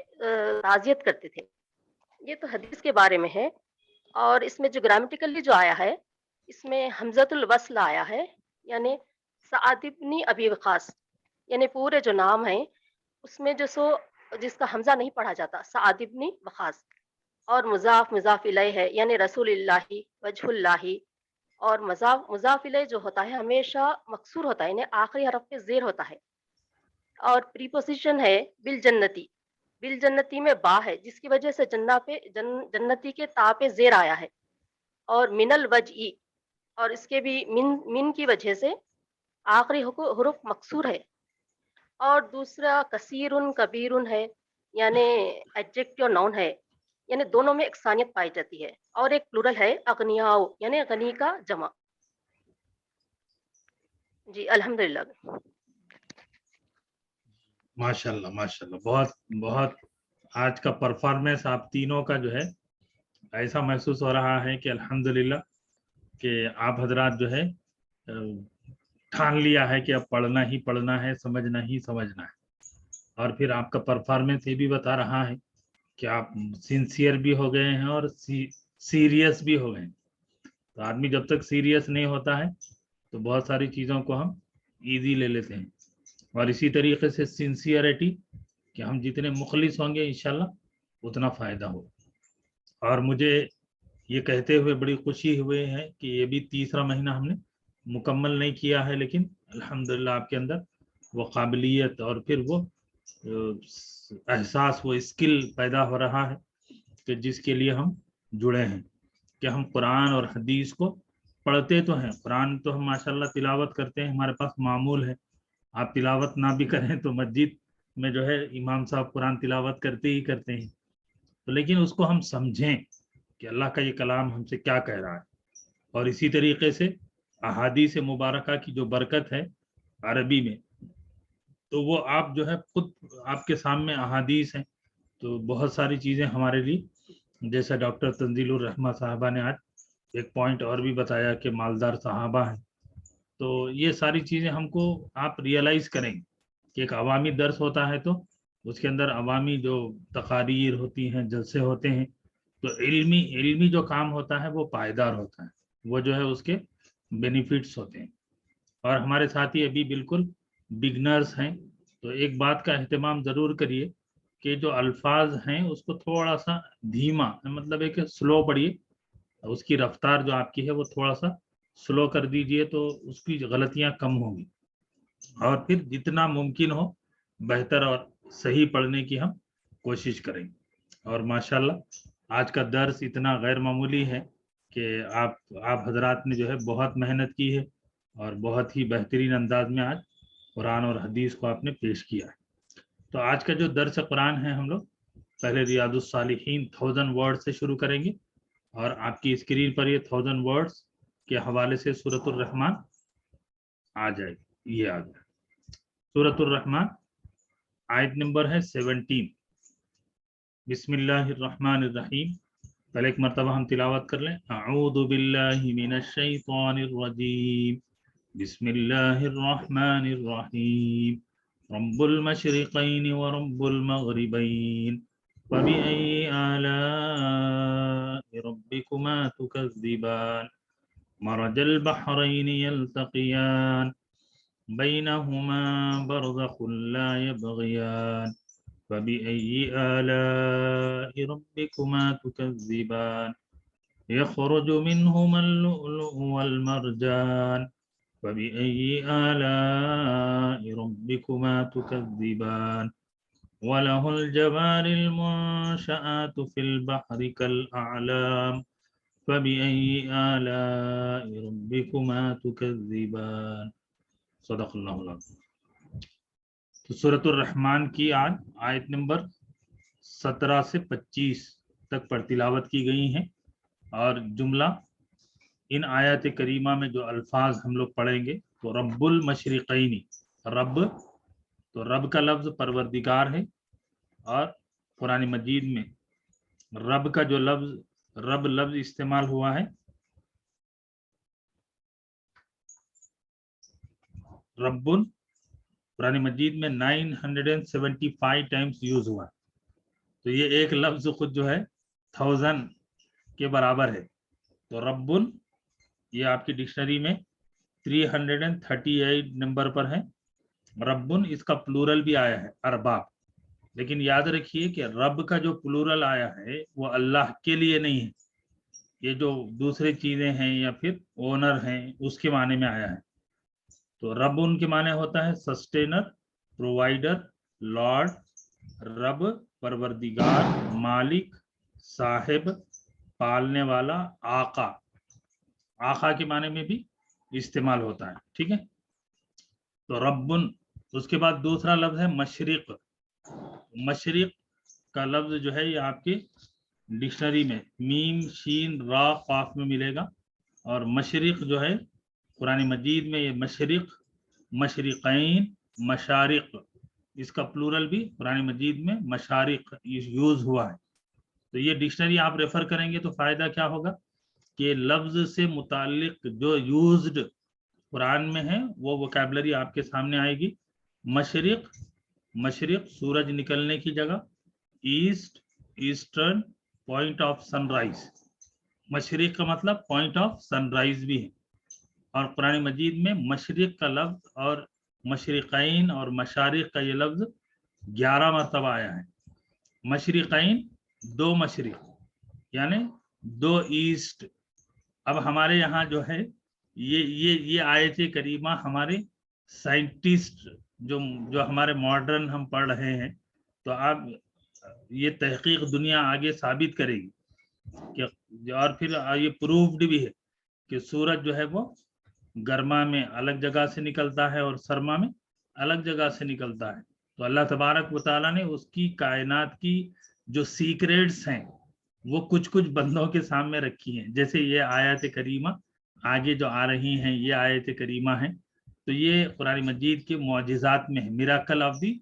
تعزیت کرتے تھے۔ یہ تو حدیث کے بارے میں ہے۔ اور اس میں جو گرامیٹیکلی جو آیا ہے، اس میں حمزۃ الوصل آیا ہے، یعنی سعد بن ابی وقاص، یعنی پورے جو نام ہیں اس میں جس کا حمزہ نہیں پڑھا جاتا، سعد بن وقاص، اور مضاف الیہ ہے، یعنی رسول اللہ، وجہ اللہ، اور مضاف الیہ جو ہوتا ہے ہمیشہ مکسور ہوتا ہے، یعنی آخری حرف پہ زیر ہوتا ہے۔ اور پریپوزیشن ہے بالجنتی، بالجنتی میں با ہے، جس کی وجہ سے جنتی کے تا پہ زیر آیا ہے۔ اور من الوجئی، اور اس کے بھی من کی وجہ سے آخری حرف مکسور ہے۔ اور دوسرا کثیرن کبیرن ہے، یعنی ایڈجیکٹیو ناؤن ہے، یعنی دونوں میں یکسانیت پائی جاتی ہے۔ اور ایک پلورل ہے اغنیاء، یعنی غنی کا جمع۔ جی الحمدللہ۔ ماشاءاللہ ماشاءاللہ، بہت بہت آج کا پرفارمنس آپ تینوں کا جو ہے ایسا محسوس ہو رہا ہے کہ الحمدللہ کہ آپ حضرات جو ہے ٹھان لیا ہے کہ اب پڑھنا ہی پڑھنا ہے، سمجھنا ہی سمجھنا ہے۔ اور پھر آپ کا پرفارمنس یہ بھی بتا رہا ہے کہ آپ سنسیئر بھی ہو گئے ہیں اور سیریس بھی ہو گئے ہیں۔ تو آدمی جب تک سیریس نہیں ہوتا ہے تو بہت ساری چیزوں کو ہم ایزی لے لیتے ہیں، اور اسی طریقے سے سنسیئرٹی کہ ہم جتنے مخلص ہوں گے انشاءاللہ اتنا فائدہ ہو۔ اور مجھے یہ کہتے ہوئے بڑی خوشی ہوئی ہے کہ یہ بھی تیسرا مہینہ ہم نے مکمل نہیں کیا ہے، لیکن الحمدللہ آپ کے اندر وہ قابلیت اور پھر وہ احساس، وہ اسکل پیدا ہو رہا ہے کہ جس کے لیے ہم جڑے ہیں، کہ ہم قرآن اور حدیث کو پڑھتے تو ہیں۔ قرآن تو ہم ماشاءاللہ تلاوت کرتے ہیں، ہمارے پاس معمول ہے۔ آپ تلاوت نہ بھی کریں تو مسجد میں جو ہے امام صاحب قرآن تلاوت کرتے ہی کرتے ہیں، تو لیکن اس کو ہم سمجھیں کہ اللہ کا یہ کلام ہم سے کیا کہہ رہا ہے۔ اور اسی طریقے سے احادیث مبارکہ کی جو برکت ہے عربی میں، تو وہ آپ جو ہے خود آپ کے سامنے احادیث ہیں، تو بہت ساری چیزیں ہمارے لیے، جیسا ڈاکٹر تنزیل الرحمہ صاحبہ نے آج ایک پوائنٹ اور بھی بتایا کہ مالدار صحابہ ہیں، تو یہ ساری چیزیں ہم کو آپ ریئلائز کریں کہ ایک عوامی درس ہوتا ہے تو اس کے اندر عوامی جو تقاریر ہوتی ہیں، جلسے ہوتے ہیں، تو علمی جو کام ہوتا ہے وہ پائیدار ہوتا ہے، وہ جو ہے اس کے بینیفٹس ہوتے ہیں۔ اور ہمارے ساتھی ابھی بالکل بگنرز ہیں، تو ایک بات کا اہتمام ضرور کریے کہ جو الفاظ ہیں اس کو تھوڑا سا دھیما، مطلب ہے کہ سلو پڑھیے، اس کی رفتار جو آپ کی ہے وہ تھوڑا سا سلو کر دیجئے تو اس کی غلطیاں کم ہوں گی، اور پھر جتنا ممکن ہو بہتر اور صحیح پڑھنے کی ہم کوشش کریں۔ اور ماشاءاللہ آج کا درس اتنا غیر معمولی ہے کہ آپ حضرات نے جو ہے بہت محنت کی ہے، اور بہت ہی بہترین انداز میں آج قرآن اور حدیث کو آپ نے پیش کیا ہے۔ تو آج کا جو درس قرآن ہے، ہم لوگ پہلے ریاض الصالحین 1000 ورڈ سے شروع کریں گے، اور آپ کی اسکرین پر یہ 1000 ورڈز کے حوالے سے سورۃ الرحمن آ جائے گی۔ یہ آ جائے سورۃ الرحمن، آیت نمبر ہے 17۔ بسم اللہ الرحمن الرحیم۔ پہلے ایک مرتبہ ہم تلاوت کر لیں۔ اعوذ باللہ من الشیطان الرجیم، بسم اللہ الرحمن الرحیم، رب المشرقین ورب المغربین، فبأي آلاء ربكما تكذبان، مرج البحرين يلتقيان، بينهما برزخ لا يبغيان فبأي آلاء ربكما تكذبان يخرج منهما اللؤلؤ والمرجان فبأي آلاء ربكما تكذبان وله الجوار المنشآت في البحر كالأعلام فبأي آلاء ربكما تكذبان صدق اللہ العظیم۔ تو سورۃ الرحمن کی آج آیت نمبر 17 سے 25 تک پر تلاوت کی گئی ہیں، اور جملہ ان آیات کریمہ میں جو الفاظ ہم لوگ پڑھیں گے تو رب المشرقین، رب تو رب کا لفظ پروردگار ہے، اور قرآن مجید میں رب کا جو رب لفظ استعمال ہوا ہے، رب قرآن مجید میں 975 ٹائمز یوز ہوا ہے، تو یہ ایک لفظ خود جو ہے 1000 کے برابر ہے۔ تو رب یہ آپ کی ڈکشنری میں 338 نمبر پر ہے۔ رب اس کا پلورل بھی آیا ہے ارباب، لیکن یاد رکھیے کہ رب کا جو پلورل آیا ہے وہ اللہ کے لیے نہیں ہے، یہ جو دوسرے چیزیں ہیں یا پھر اونر ہیں اس کے معنی میں آیا ہے۔ تو رب ان کے معنی ہوتا ہے سسٹینر، پرووائڈر، لارڈ، رب پروردگار، مالک، صاحب، پالنے والا، آقا، آقا کے معنی میں بھی استعمال ہوتا ہے، ٹھیک ہے۔ تو رب، اس کے بعد دوسرا لفظ ہے مشرق۔ مشرق کا لفظ جو ہے یہ آپ کے ڈکشنری میں میم شین را قاف میں ملے گا، اور مشرق جو ہے قرآن مجید میں یہ مشرق، مشرقین، مشارق، اس کا پلورل بھی قرآن مجید میں مشارق یوز ہوا ہے۔ تو یہ ڈکشنری آپ ریفر کریں گے تو فائدہ کیا ہوگا کہ لفظ سے متعلق جو یوزڈ قرآن میں ہے وہ ووکیبلری آپ کے سامنے آئے گی۔ مشرق، مشرق سورج نکلنے کی جگہ، east, eastern, point of sunrise, مشرق کا مطلب پوائنٹ آف سن رائز بھی ہے۔ اور قرآن مجید میں مشرق کا لفظ اور مشرقین اور مشارق کا یہ لفظ 11 مرتبہ آیا ہے۔ مشرقین 2 مشرق یعنی 2 ایسٹ۔ اب ہمارے یہاں جو ہے یہ آیت کریمہ ہمارے سائنٹسٹ جو ہمارے ماڈرن ہم پڑھ رہے ہیں، تو آپ یہ تحقیق دنیا آگے ثابت کرے گی کہ، اور پھر یہ پروفڈ بھی ہے کہ سورج جو ہے وہ گرما میں الگ جگہ سے نکلتا ہے اور سرما میں الگ جگہ سے نکلتا ہے۔ تو اللہ تبارک و تعالیٰ نے اس کی کائنات کی جو سیکریٹس ہیں وہ کچھ بندوں کے سامنے رکھی ہیں، جیسے یہ آیات کریمہ آگے جو آ رہی ہیں، یہ آیت کریمہ ہیں، تو یہ قرآن مجید کے معجزات میں ہے، میراکل آف دی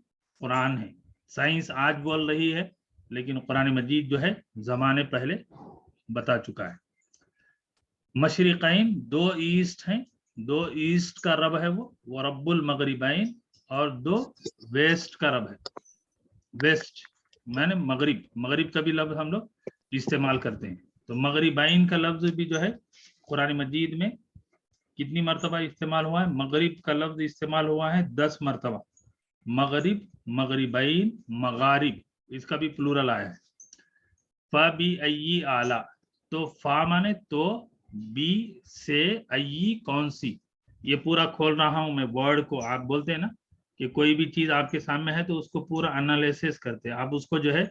قرآن ہے۔ سائنس آج بول رہی ہے لیکن قرآن مجید جو ہے زمانے پہلے بتا چکا ہے۔ مشرقین 2 ایسٹ ہیں، 2 ایسٹ کا رب ہے وہ رب المغربین، اور 2 ویسٹ کا رب ہے۔ ویسٹ میں نے مغرب کا بھی لفظ ہم لوگ استعمال کرتے ہیں۔ تو مغربین کا لفظ بھی جو ہے قرآن مجید میں کتنی مرتبہ استعمال ہوا ہے؟ مغرب کا لفظ استعمال ہوا ہے 10 مرتبہ۔ مغرب، مغربین، مغارب، اس کا بھی پلورل آیا ہے۔ فَبِأَيِّ آلاء، تو فا مانے تو، بی سے، ای کون سی، یہ پورا کھول رہا ہوں میں ورڈ کو۔ آپ بولتے ہیں نا کہ کوئی بھی چیز آپ کے سامنے ہے تو اس کو پورا انالیسس کرتے ہیں آپ، اس کو جو ہے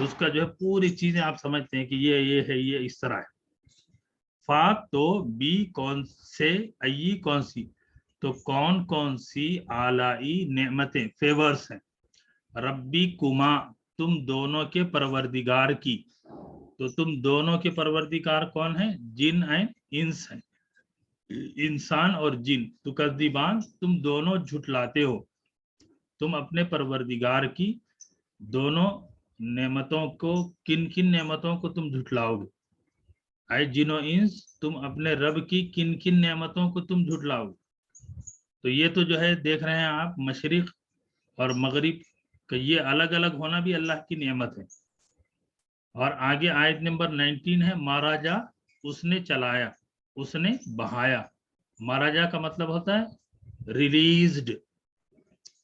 اس کا جو ہے پوری چیزیں آپ سمجھتے ہیں کہ یہ ہے، یہ اس طرح ہے۔ فا تو، بی کون سے، ای کون سی، تو کون سی آلائی نعمتیں، فیورز ہیں، ربی کما تم دونوں کے پروردگار کی۔ تو تم دونوں کے پروردگار کون ہیں؟ جن اینڈ انس ہیں، انسان اور جن۔ تکذبان تم دونوں جھٹلاتے ہو، تم اپنے پروردگار کی دونوں نعمتوں کو، کن نعمتوں کو تم جھٹلاؤ گے؟ اے جن و انس تم اپنے رب کی کن نعمتوں کو تم جھٹلاؤ گے؟ تو یہ تو جو ہے دیکھ رہے ہیں آپ مشرق اور مغرب کا یہ الگ الگ ہونا بھی اللہ کی نعمت ہے۔ اور آگے آیت نمبر 19 ہے ماراجا، اس نے چلایا، اس نے بہایا۔ ماراجا کا مطلب ہوتا ہے ریلیزڈ،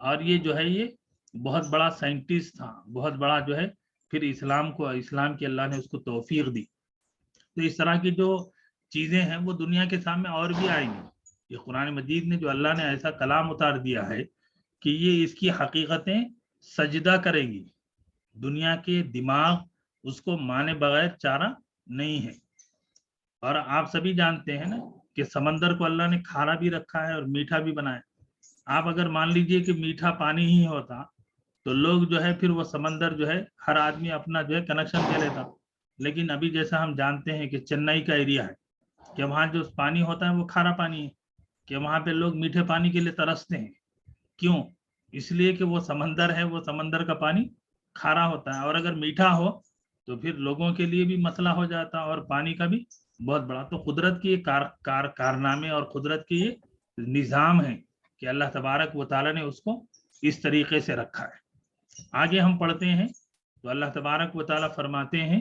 اور یہ جو ہے یہ بہت بڑا سائنٹسٹ تھا، بہت بڑا جو ہے، پھر اسلام کی اللہ نے اس کو توفیق دی. تو اس طرح کی جو چیزیں ہیں وہ دنیا کے سامنے اور بھی آئیں گی. یہ قرآن مجید نے جو اللہ نے ایسا کلام اتار دیا ہے کہ یہ اس کی حقیقتیں سجدہ کریں گی. دنیا کے دماغ اس کو مانے بغیر چارہ نہیں ہے. اور آپ سبھی جانتے ہیں نا کہ سمندر کو اللہ نے کھارا بھی رکھا ہے اور میٹھا بھی بنایا. آپ اگر مان لیجئے کہ میٹھا پانی ہی ہوتا تو لوگ جو ہے پھر وہ سمندر جو ہے ہر آدمی اپنا جو ہے کنیکشن دے لیتا. لیکن ابھی جیسا ہم جانتے ہیں کہ چنئی کا ایریا ہے کہ وہاں جو پانی ہوتا ہے وہ کھارا پانی ہے، کہ وہاں پہ لوگ میٹھے پانی کے لیے ترستے ہیں. کیوں؟ اس لیے کہ وہ سمندر ہے، وہ سمندر کا پانی کھارا ہوتا ہے، اور اگر میٹھا ہو تو پھر لوگوں کے لیے بھی مسئلہ ہو جاتا اور پانی کا بھی بہت بڑا. تو قدرت کی کارنامے اور قدرت کی یہ نظام ہے کہ اللہ تبارک و تعالیٰ نے اس کو اس طریقے سے رکھا ہے. آگے ہم پڑھتے ہیں تو اللہ تبارک و تعالیٰ فرماتے ہیں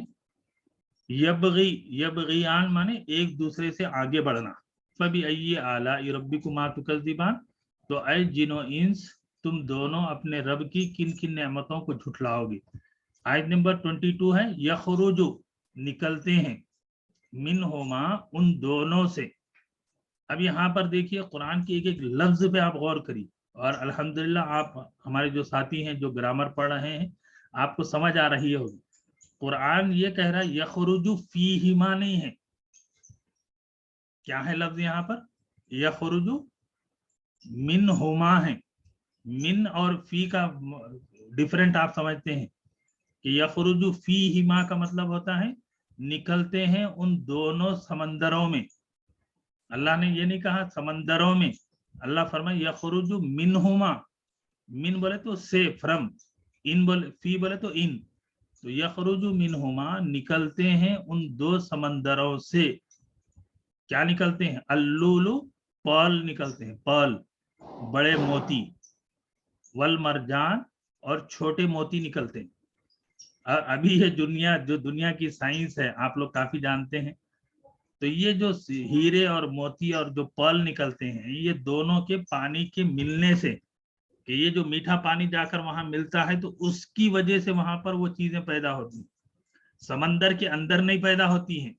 یبغیان مانے ایک دوسرے سے آگے بڑھنا. فبأی آلاء ربکما تکذبان، تو اے جن و انس تم دونوں اپنے رب کی کن کن نعمتوں کو جھٹلاؤ گے. آیت نمبر 22 ہے یخرج، نکلتے ہیں، منہما ان دونوں سے. اب یہاں پر دیکھیے قرآن کی ایک ایک لفظ پہ آپ غور کریے، اور الحمدللہ آپ ہمارے جو ساتھی ہیں جو گرامر پڑھ رہے ہیں آپ کو سمجھ آ رہی ہوگی. قرآن یہ کہہ رہا ہے یخرج فیہما نہیں ہے. کیا ہے لفظ یہاں پر؟ یخرج منہما ہے. من اور فی کا ڈیفرنٹ آپ سمجھتے ہیں کہ یخرج فیہما کا مطلب ہوتا ہے نکلتے ہیں ان دونوں سمندروں میں. اللہ نے یہ نہیں کہا سمندروں میں، اللہ فرمائے یخرج منہما. من بولے تو سے، فرم. ان بولے، فی بولے تو ان. تو یخرج منہما نکلتے ہیں ان دو سمندروں سے. کیا نکلتے ہیں؟ اللولو، پرل نکلتے ہیں، پرل بڑے موتی، والمرجان اور چھوٹے موتی نکلتے ہیں. اور ابھی یہ دنیا کی سائنس ہے آپ لوگ کافی جانتے ہیں. تو یہ جو ہیرے اور موتی اور جو پرل نکلتے ہیں یہ دونوں کے پانی کے ملنے سے، کہ یہ جو میٹھا پانی جا کر وہاں ملتا ہے تو اس کی وجہ سے وہاں پر وہ چیزیں پیدا ہوتی ہیں، سمندر کے اندر نہیں پیدا ہوتی ہیں.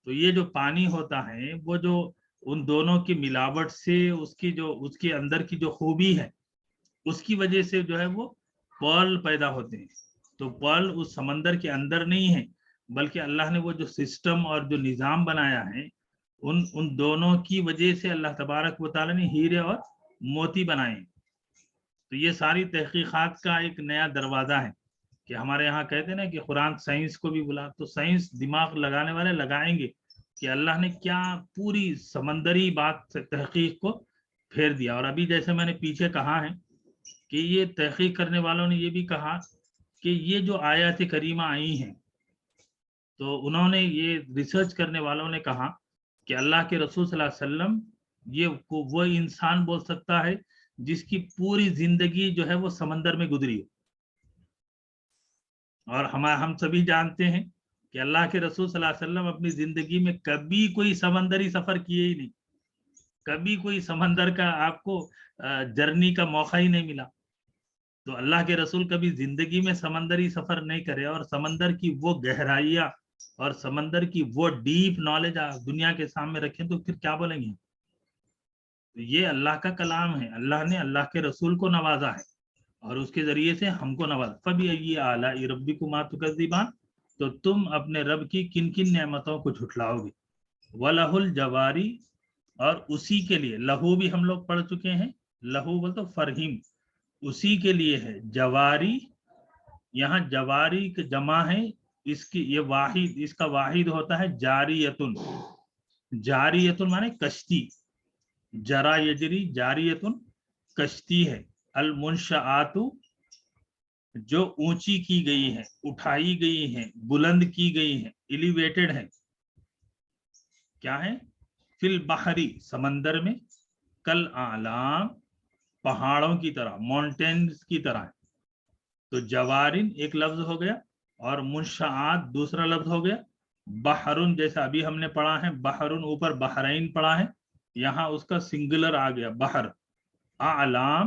تو یہ جو پانی ہوتا ہے وہ جو ان دونوں کی ملاوٹ سے اس کے اندر کی جو خوبی ہے اس کی وجہ سے جو ہے وہ پرل پیدا ہوتے ہیں. تو پرل اس سمندر کے اندر نہیں ہے، بلکہ اللہ نے وہ جو سسٹم اور جو نظام بنایا ہے ان دونوں کی وجہ سے اللہ تبارک و تعالیٰ نے ہیرے اور موتی بنائے. تو یہ ساری تحقیقات کا ایک نیا دروازہ ہے کہ ہمارے یہاں کہتے ہیں نا کہ قرآن سائنس کو بھی بلا، تو سائنس دماغ لگانے والے لگائیں گے کہ اللہ نے کیا پوری سمندری بات تحقیق کو پھیر دیا. اور ابھی جیسے میں نے پیچھے کہا ہے کہ یہ تحقیق کرنے والوں نے یہ بھی کہا کہ یہ جو آیات کریمہ آئی ہیں تو انہوں نے یہ ریسرچ کرنے والوں نے کہا کہ اللہ کے رسول صلی اللہ علیہ وسلم یہ وہ انسان بول سکتا ہے جس کی پوری زندگی جو ہے وہ سمندر میں گزری ہو. اور ہم سبھی جانتے ہیں کہ اللہ کے رسول صلی اللہ علیہ وسلم اپنی زندگی میں کبھی کوئی سمندری سفر کیے ہی نہیں، کبھی کوئی سمندر کا آپ کو جرنی کا موقع ہی نہیں ملا. تو اللہ کے رسول کبھی زندگی میں سمندری سفر نہیں کرے اور سمندر کی وہ گہرائیاں اور سمندر کی وہ ڈیپ نالج دنیا کے سامنے رکھیں تو پھر کیا بولیں گے؟ یہ اللہ کا کلام ہے، اللہ نے اللہ کے رسول کو نوازا ہے اور اس کے ذریعے سے ہم کو نوازا. فبأی آلاء ربکما تکذبان، تو تم اپنے رب کی کن کن نعمتوں کو جھٹلاؤ گے. وَلَهُ الْجَوَارِ، اور اسی کے لیے، لہو بھی ہم لوگ پڑھ چکے ہیں، لہو بول تو فرہیم، اسی کے لیے ہے. جواری، یہاں جواری کا جمع ہے، اس کی یہ واحد، اس کا واحد ہوتا ہے جاریتن. جاریتن مانے کشتی، جرا یجری، جاریتن کشتی ہے. المنشآت، جو اونچی کی گئی ہے، اٹھائی گئی ہیں، بلند کی گئی ہیں، ایلیویٹڈ ہے. کیا ہے؟ فی البحری، سمندر میں، کل اعلام، پہاڑوں کی طرح، ماؤنٹینز کی طرح. تو جوارن ایک لفظ ہو گیا اور منشآت دوسرا لفظ ہو گیا. بحرن جیسا ابھی ہم نے پڑھا ہے، بحرن اوپر بحرین پڑھا ہے، یہاں اس کا سنگولر آ گیا بحر. اعلام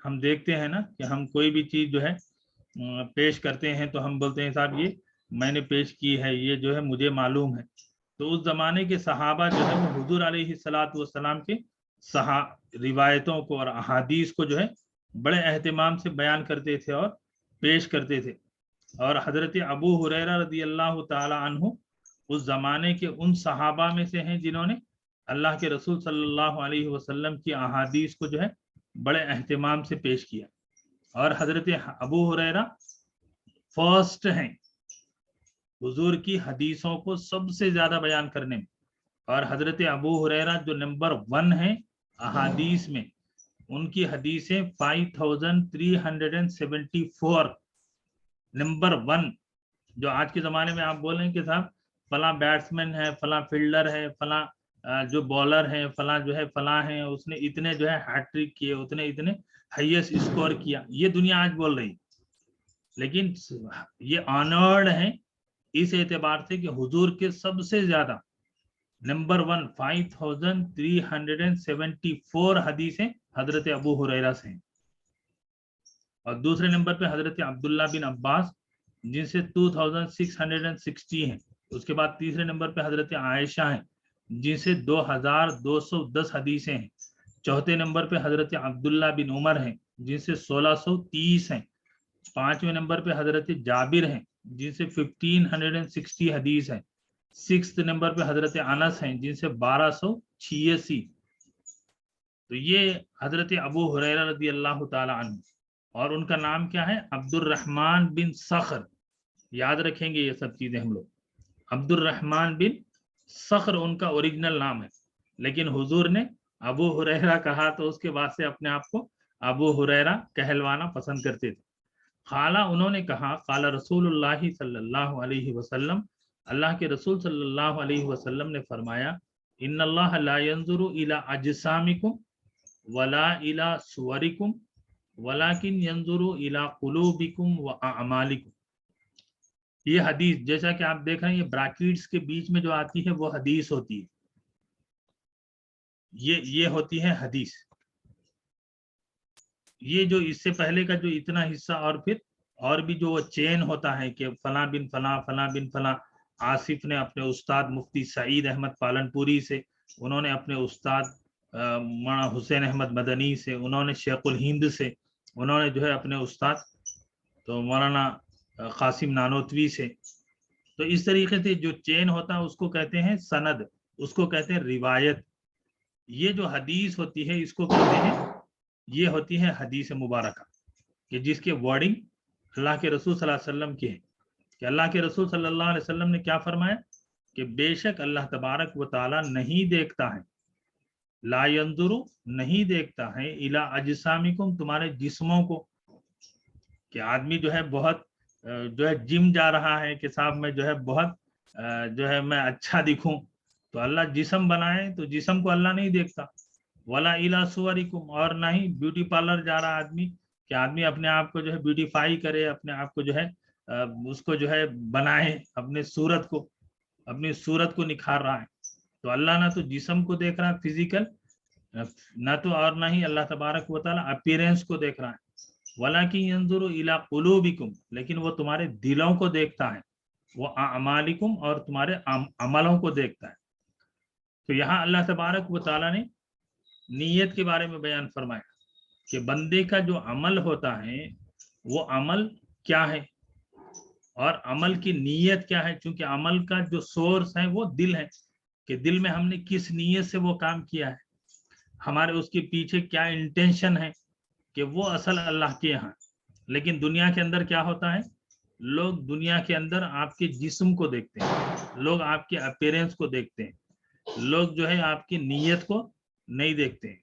ہم دیکھتے ہیں نا کہ ہم کوئی بھی چیز جو ہے پیش کرتے ہیں تو ہم بولتے ہیں صاحب یہ میں نے پیش کی ہے، یہ جو ہے مجھے معلوم ہے. تو اس زمانے کے صحابہ جو ہے وہ حضور علیہ الصلاۃ والسلام کے روایتوں کو اور احادیث کو جو ہے بڑے اہتمام سے بیان کرتے تھے اور پیش کرتے تھے. اور حضرت ابو ہریرہ رضی اللہ تعالی عنہ اس زمانے کے ان صحابہ میں سے ہیں جنہوں نے اللہ کے رسول صلی اللہ علیہ وسلم کی احادیث کو جو ہے بڑے اہتمام سے پیش کیا. اور حضرت ابو ہریرہ فرسٹ ہیں حضور کی حدیثوں کو سب سے زیادہ بیان کرنے میں، اور حضرت ابو ہریرہ جو نمبر 1 ہیں احادیث میں، ان کی حدیثیں 5374 نمبر 1. جو آج کے زمانے میں آپ بول رہے ہیں کہ صاحب فلاں بیٹسمین ہے، فلاں فیلڈر ہے، فلاں جو بالر ہیں، فلاں جو ہے فلاں ہیں، اس نے اتنے جو ہے ہیٹ ٹرک کیے، اتنے ہائیسٹ اسکور کیا، یہ دنیا آج بول رہی. لیکن یہ آنرڈ ہیں اس اعتبار سے کہ حضور کے سب سے زیادہ نمبر 1 5374 حدیثیں حضرت ابو ہریرہ سے ہیں. اور دوسرے نمبر پہ حضرت عبداللہ بن عباس جن سے 2660 ہیں. اس کے بعد تیسرے نمبر پہ حضرت عائشہ ہیں جن سے 2210 حدیثیں ہیں. چوتھے نمبر پہ حضرت عبداللہ بن عمر ہیں جن سے 1630 ہیں. پانچویں نمبر پہ حضرت جابر ہیں جن سے 1560 حدیث ہیں. 6 نمبر پہ حضرت انس ہیں جن سے 1286. تو یہ حضرت ابو ہریرہ رضی اللہ تعالی عنہ. اور ان کا نام کیا ہے؟ عبد الرحمن بن صخر. یاد رکھیں گے یہ سب چیزیں ہم لوگ. عبد الرحمن بن صخر ان کا اوریجنل نام ہے، لیکن حضور نے ابو ہریرہ کہا تو اس کے بعد سے اپنے آپ کو ابو ہریرہ کہلوانا پسند کرتے تھے. قالا انہوں نے کہا قال رسول اللہ صلی اللہ علیہ وسلم، اللہ کے رسول صلی اللہ علیہ وسلم نے فرمایا ان اللہ لا ينظر الى اجسامکم ولا الى صورکم ولكن ينظر الى قلوبکم واعمالکم. یہ حدیث جیسا کہ آپ دیکھ رہے ہیں یہ بریکٹس کے بیچ میں جو آتی ہے وہ حدیث ہوتی ہے، یہ ہوتی ہے حدیث. یہ جو اس سے پہلے کا جو اتنا حصہ اور پھر اور بھی جو چین ہوتا ہے کہ فلاں بن فلاں فلاں بن فلاں. آصف نے اپنے استاد مفتی سعید احمد پالنپوری سے، انہوں نے اپنے استاد مولانا حسین احمد مدنی سے، انہوں نے شیخ الہند سے، انہوں نے جو ہے اپنے استاد تو مولانا قاسم نانوتوی سے. تو اس طریقے سے جو چین ہوتا ہے اس کو کہتے ہیں سند، اس کو کہتے ہیں روایت. یہ جو حدیث ہوتی ہے اس کو کہتے ہیں، یہ ہوتی ہے حدیث مبارکہ کہ جس کے ورڈنگ اللہ کے رسول صلی اللہ علیہ وسلم کی ہے. کہ اللہ کے رسول صلی اللہ علیہ وسلم نے کیا فرمایا کہ بے شک اللہ تبارک و تعالی نہیں دیکھتا ہے، لا ينظر نہیں دیکھتا ہے، الی اجسامکم تمہارے جسموں کو. کہ آدمی جو ہے بہت جو ہے جم جا رہا ہے کہ صاحب میں جو ہے بہت جو ہے میں اچھا دکھوں، تو اللہ جسم بنائے تو جسم کو اللہ نہیں دیکھتا. ولا الی صورکم، اور نہ ہی بیوٹی پارلر جا رہا آدمی کہ آدمی اپنے آپ کو جو ہے بیوٹیفائی کرے، اپنے آپ کو جو ہے اس کو جو ہے بنائے، اپنی صورت کو نکھار رہا ہے. تو اللہ نہ تو جسم کو دیکھ رہا ہے فزیکل، نہ تو اور نہ ہی اللہ تبارک و تعالی اپیرنس کو دیکھ رہا ہے. وَلَكِنْ يَنْظُرُ إِلَىٰ قُلُوبِكُمْ، لیکن وہ تمہارے دلوں کو دیکھتا ہے. وہ اعمالکم، اور تمہارے عملوں کو دیکھتا ہے. تو یہاں اللہ تبارک و تعالی نے نیت کے بارے میں بیان فرمایا کہ بندے کا جو عمل ہوتا ہے وہ عمل کیا ہے اور عمل کی نیت کیا ہے. چونکہ عمل کا جو سورس ہے وہ دل ہے، کہ دل میں ہم نے کس نیت سے وہ کام کیا ہے، ہمارے اس کے پیچھے کیا انٹینشن ہے، کہ وہ اصل اللہ کے یہاں. لیکن دنیا کے اندر کیا ہوتا ہے، لوگ دنیا کے اندر آپ کے جسم کو دیکھتے ہیں، لوگ آپ کے اپیرنس کو دیکھتے ہیں، لوگ جو ہے آپ کی نیت کو نہیں دیکھتے ہیں.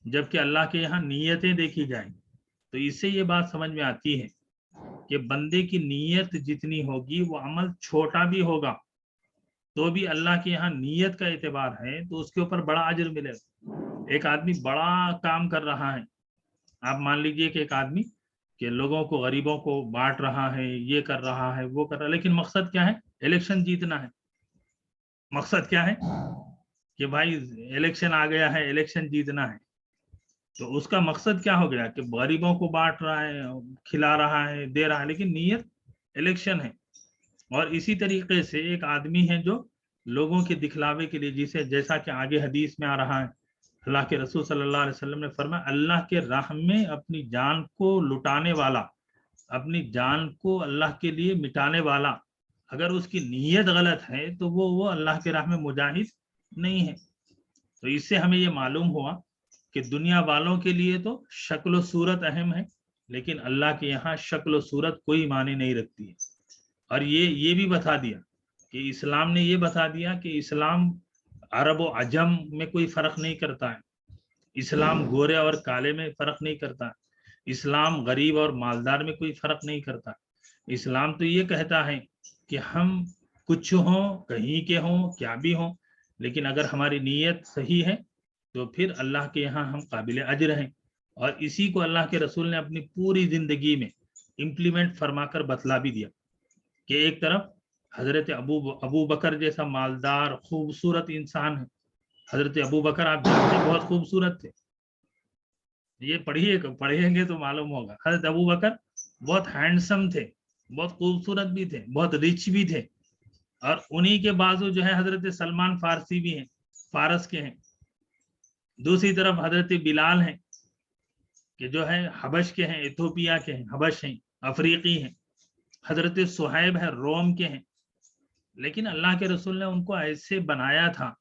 جبکہ اللہ کے یہاں نیتیں دیکھی جائیں. تو اس سے یہ بات سمجھ میں آتی ہے کہ بندے کی نیت جتنی ہوگی وہ عمل چھوٹا بھی ہوگا تو بھی اللہ کے یہاں نیت کا اعتبار ہے تو اس کے اوپر بڑا اجر ملے گا. ایک آدمی بڑا کام کر رہا ہے، آپ مان لیجئے کہ ایک آدمی کہ لوگوں کو، غریبوں کو بانٹ رہا ہے، یہ کر رہا ہے، وہ کر رہا ہے، لیکن مقصد کیا ہے؟ الیکشن جیتنا ہے. مقصد کیا ہے کہ بھائی الیکشن آ گیا ہے، الیکشن جیتنا ہے. تو اس کا مقصد کیا ہو گیا کہ غریبوں کو بانٹ رہا ہے, کھلا رہا ہے, دے رہا ہے, لیکن نیت الیکشن ہے. اور اسی طریقے سے ایک آدمی ہے جو لوگوں کے دکھلاوے کے لیے, جسے جیسا کہ آگے حدیث میں آ رہا ہے, اللہ کے رسول صلی اللہ علیہ وسلم نے فرمایا اللہ کے راہ میں اپنی جان کو لٹانے والا, اپنی جان کو اللہ کے لیے مٹانے والا, اگر اس کی نیت غلط ہے تو وہ اللہ کے راہ میں مجاہد نہیں ہے. تو اس سے ہمیں یہ معلوم ہوا کہ دنیا والوں کے لیے تو شکل و صورت اہم ہے, لیکن اللہ کے یہاں شکل و صورت کوئی معنی نہیں رکھتی ہے. اور یہ بھی بتا دیا کہ اسلام نے یہ بتا دیا کہ اسلام عرب و عجم میں کوئی فرق نہیں کرتا ہے, اسلام گورے اور کالے میں فرق نہیں کرتا ہے, اسلام غریب اور مالدار میں کوئی فرق نہیں کرتا. اسلام تو یہ کہتا ہے کہ ہم کچھ ہوں, کہیں کے ہوں, کیا بھی ہوں, لیکن اگر ہماری نیت صحیح ہے تو پھر اللہ کے یہاں ہم قابل اجر ہیں. اور اسی کو اللہ کے رسول نے اپنی پوری زندگی میں امپلیمنٹ فرما کر بتلا بھی دیا کہ ایک طرف حضرت ابو بکر جیسا مالدار خوبصورت انسان ہے. حضرت ابو بکر آپ جانتے ہیں بہت خوبصورت تھے, یہ پڑھیں گے تو معلوم ہوگا. حضرت ابو بکر بہت ہینڈسم تھے, بہت خوبصورت بھی تھے, بہت رچ بھی تھے. اور انہی کے بازو جو ہے حضرت سلمان فارسی بھی ہیں, فارس کے ہیں. دوسری طرف حضرت بلال ہیں کہ جو ہے حبش کے ہیں, ایتھوپیا کے ہیں, حبش ہیں, افریقی ہیں. حضرت صہیب ہے, روم کے ہیں. لیکن اللہ کے رسول نے ان کو ایسے بنایا تھا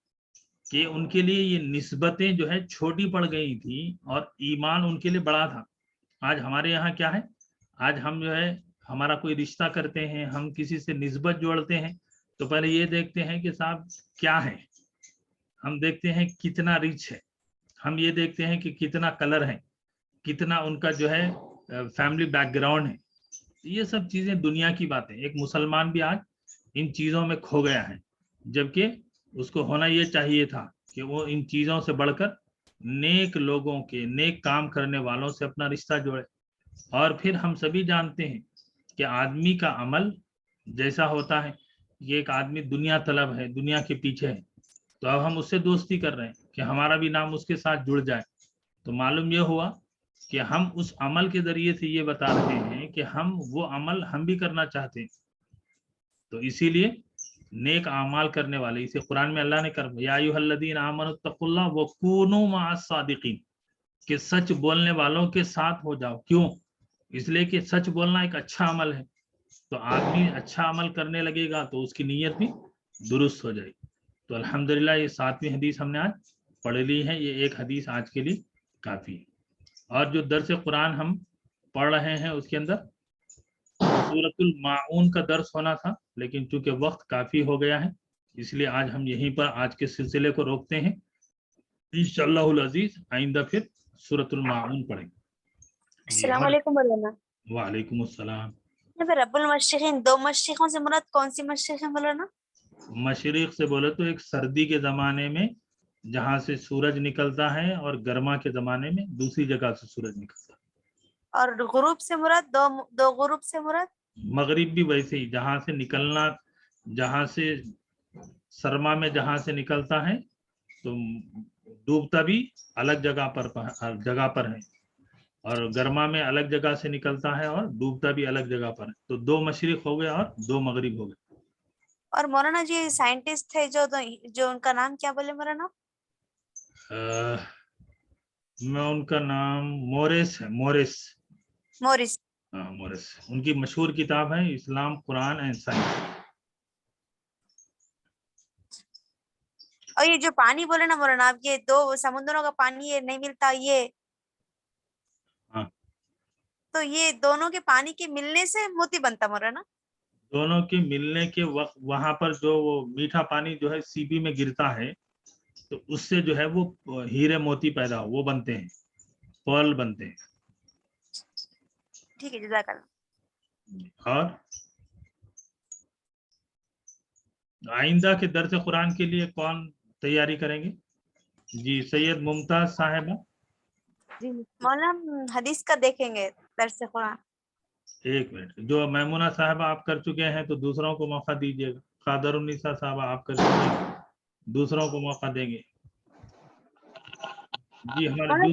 کہ ان کے لیے یہ نسبتیں جو ہے چھوٹی پڑ گئی تھی اور ایمان ان کے لیے بڑا تھا. آج ہمارے یہاں کیا ہے, آج ہم جو ہے ہمارا کوئی رشتہ کرتے ہیں, ہم کسی سے نسبت جوڑتے ہیں تو پہلے یہ دیکھتے ہیں کہ صاحب کیا ہے, ہم دیکھتے ہیں کتنا ریچ ہے, ہم یہ دیکھتے ہیں کہ کتنا کلر ہے, کتنا ان کا جو ہے فیملی بیک گراؤنڈ ہے. یہ سب چیزیں دنیا کی باتیں. ایک مسلمان بھی آج ان چیزوں میں کھو گیا ہے, جبکہ اس کو ہونا یہ چاہیے تھا کہ وہ ان چیزوں سے بڑھ کر نیک لوگوں کے, نیک کام کرنے والوں سے اپنا رشتہ جوڑے. اور پھر ہم سبھی جانتے ہیں کہ آدمی کا عمل جیسا ہوتا ہے, یہ ایک آدمی دنیا طلب ہے, دنیا کے پیچھے ہے, تو اب ہم اس سے دوستی کر رہے ہیں کہ ہمارا بھی نام اس کے ساتھ جڑ جائے. تو معلوم یہ ہوا کہ ہم اس عمل کے ذریعے سے یہ بتا رہے ہیں کہ ہم وہ عمل ہم بھی کرنا چاہتے ہیں. تو اسی لیے نیک اعمال کرنے والے, اسے قرآن میں اللہ نے کہا یا ایھا الذین آمنوا اتقوا اللہ وکونوا مع الصادقین, کہ سچ بولنے والوں کے ساتھ ہو جاؤ. کیوں؟ اس لیے کہ سچ بولنا ایک اچھا عمل ہے. تو آدمی اچھا عمل کرنے لگے گا تو اس کی نیت بھی درست ہو جائے گی. تو الحمدللہ یہ 7ویں حدیث ہم نے آج پڑھ لی ہے. یہ ایک حدیث آج کے لیے کافی ہے. اور جو درس قرآن ہم پڑھ رہے ہیں اس کے اندر سورۃ الماعون کا درس ہونا تھا, لیکن چونکہ وقت کافی ہو گیا ہے اس لیے آج ہم یہیں پر آج کے سلسلے کو روکتے ہیں. انشاءاللہ العزیز آئندہ پھر سورۃ الماعون پڑھیں گے. السلام علیکم مولانا. وعلیکم السلام. رب المشرقین, 2 مشرقوں سے مراد کون سی مشرق ہے مولانا؟ مشرق سے بولے تو ایک سردی کے زمانے میں جہاں سے سورج نکلتا ہے, اور گرما کے زمانے میں دوسری جگہ سے سورج نکلتا ہے. اور غروب سے مراد دو غروب سے مراد مغرب بھی ویسے ہی, جہاں سے نکلنا, جہاں سے سرما میں جہاں سے نکلتا ہے تو ڈوبتا بھی الگ جگہ پر ہے, اور گرما میں الگ جگہ سے نکلتا ہے اور ڈوبتا بھی الگ جگہ پر ہے. تو 2 مشرق ہو گئے اور 2 مغرب ہو گئے. اور مولانا جی سائنٹسٹ تھے جو ان کا نام کیا بولے مولانا؟ میں ان کا نام مورس ہے, مورس. ہاں مورس. ان کی مشہور کتاب ہے اسلام, قرآن اینڈ سائنس. اور یہ جو پانی بولے نا مولانا آپ, یہ 2 سمندروں کا پانی یہ نہیں ملتا, یہ تو یہ دونوں کے پانی کے ملنے سے موتی بنتا مولانا؟ دونوں کے ملنے کے وقت وہاں پر جو وہ میٹھا پانی جو ہے سیبی میں گرتا ہے تو اس سے جو ہے وہ ہیرے موتی پیدا وہ بنتے ہیں, پرل بنتے ہیں. ٹھیک ہے, جزاک اللہ. اور آئندہ کے درس قرآن کے لیے کون تیاری کریں گے؟ جی سید ممتاز صاحبہ. جی مولانا حدیث کا دیکھیں گے درس قرآن. ایک منٹ, جو میمونہ صاحبہ آپ کر چکے ہیں تو دوسروں کو موقع دیجیے گا. قادر النساء صاحبہ آپ کر چکے ہیں, دوسروں کو موقع دیں گے. جی ہمارے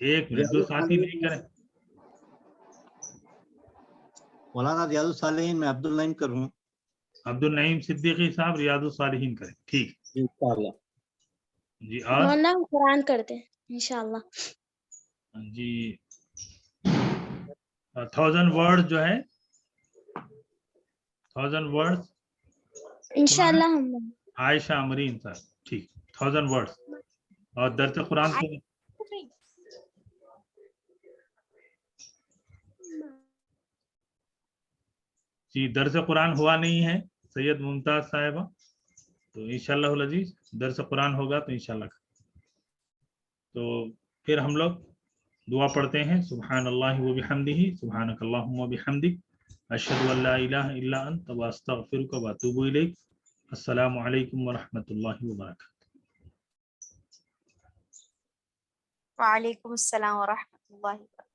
ایک منٹ، جو ساتھی نہیں کریں. مولانا ریاض الصالحین میں عبد النعیم کروں عبد النعیم صدیقی صاحب ریاض الصالحین کریں. ٹھیک انشاءاللہ. جی. اور مولانا قرآن کرتے ہیں انشاءاللہ. جی 1000 ورڈ جو ہے 1000 ورڈ انشاءاللہ ہم عائشہ امرین صاحب. ٹھیک 1000 ورڈ. اور درس قرآن سے جی درس قرآن ہوا نہیں ہے سید ممتاز صاحبہ، تو انشاءاللہ العزیز درس قرآن ہوگا تو انشاءاللہ. تو پھر ہم لوگ دعا پڑھتے ہیں. سبحان اللہ و بحمدہ، سبحانک اللہم و بحمدک، اشہد ان لا الہ الا انت واستغفرک واتوب الیک. السلام علیکم ورحمۃ اللہ وبرکاتہ. وعلیکم السلام ورحمۃ اللہ وبرکاتہ.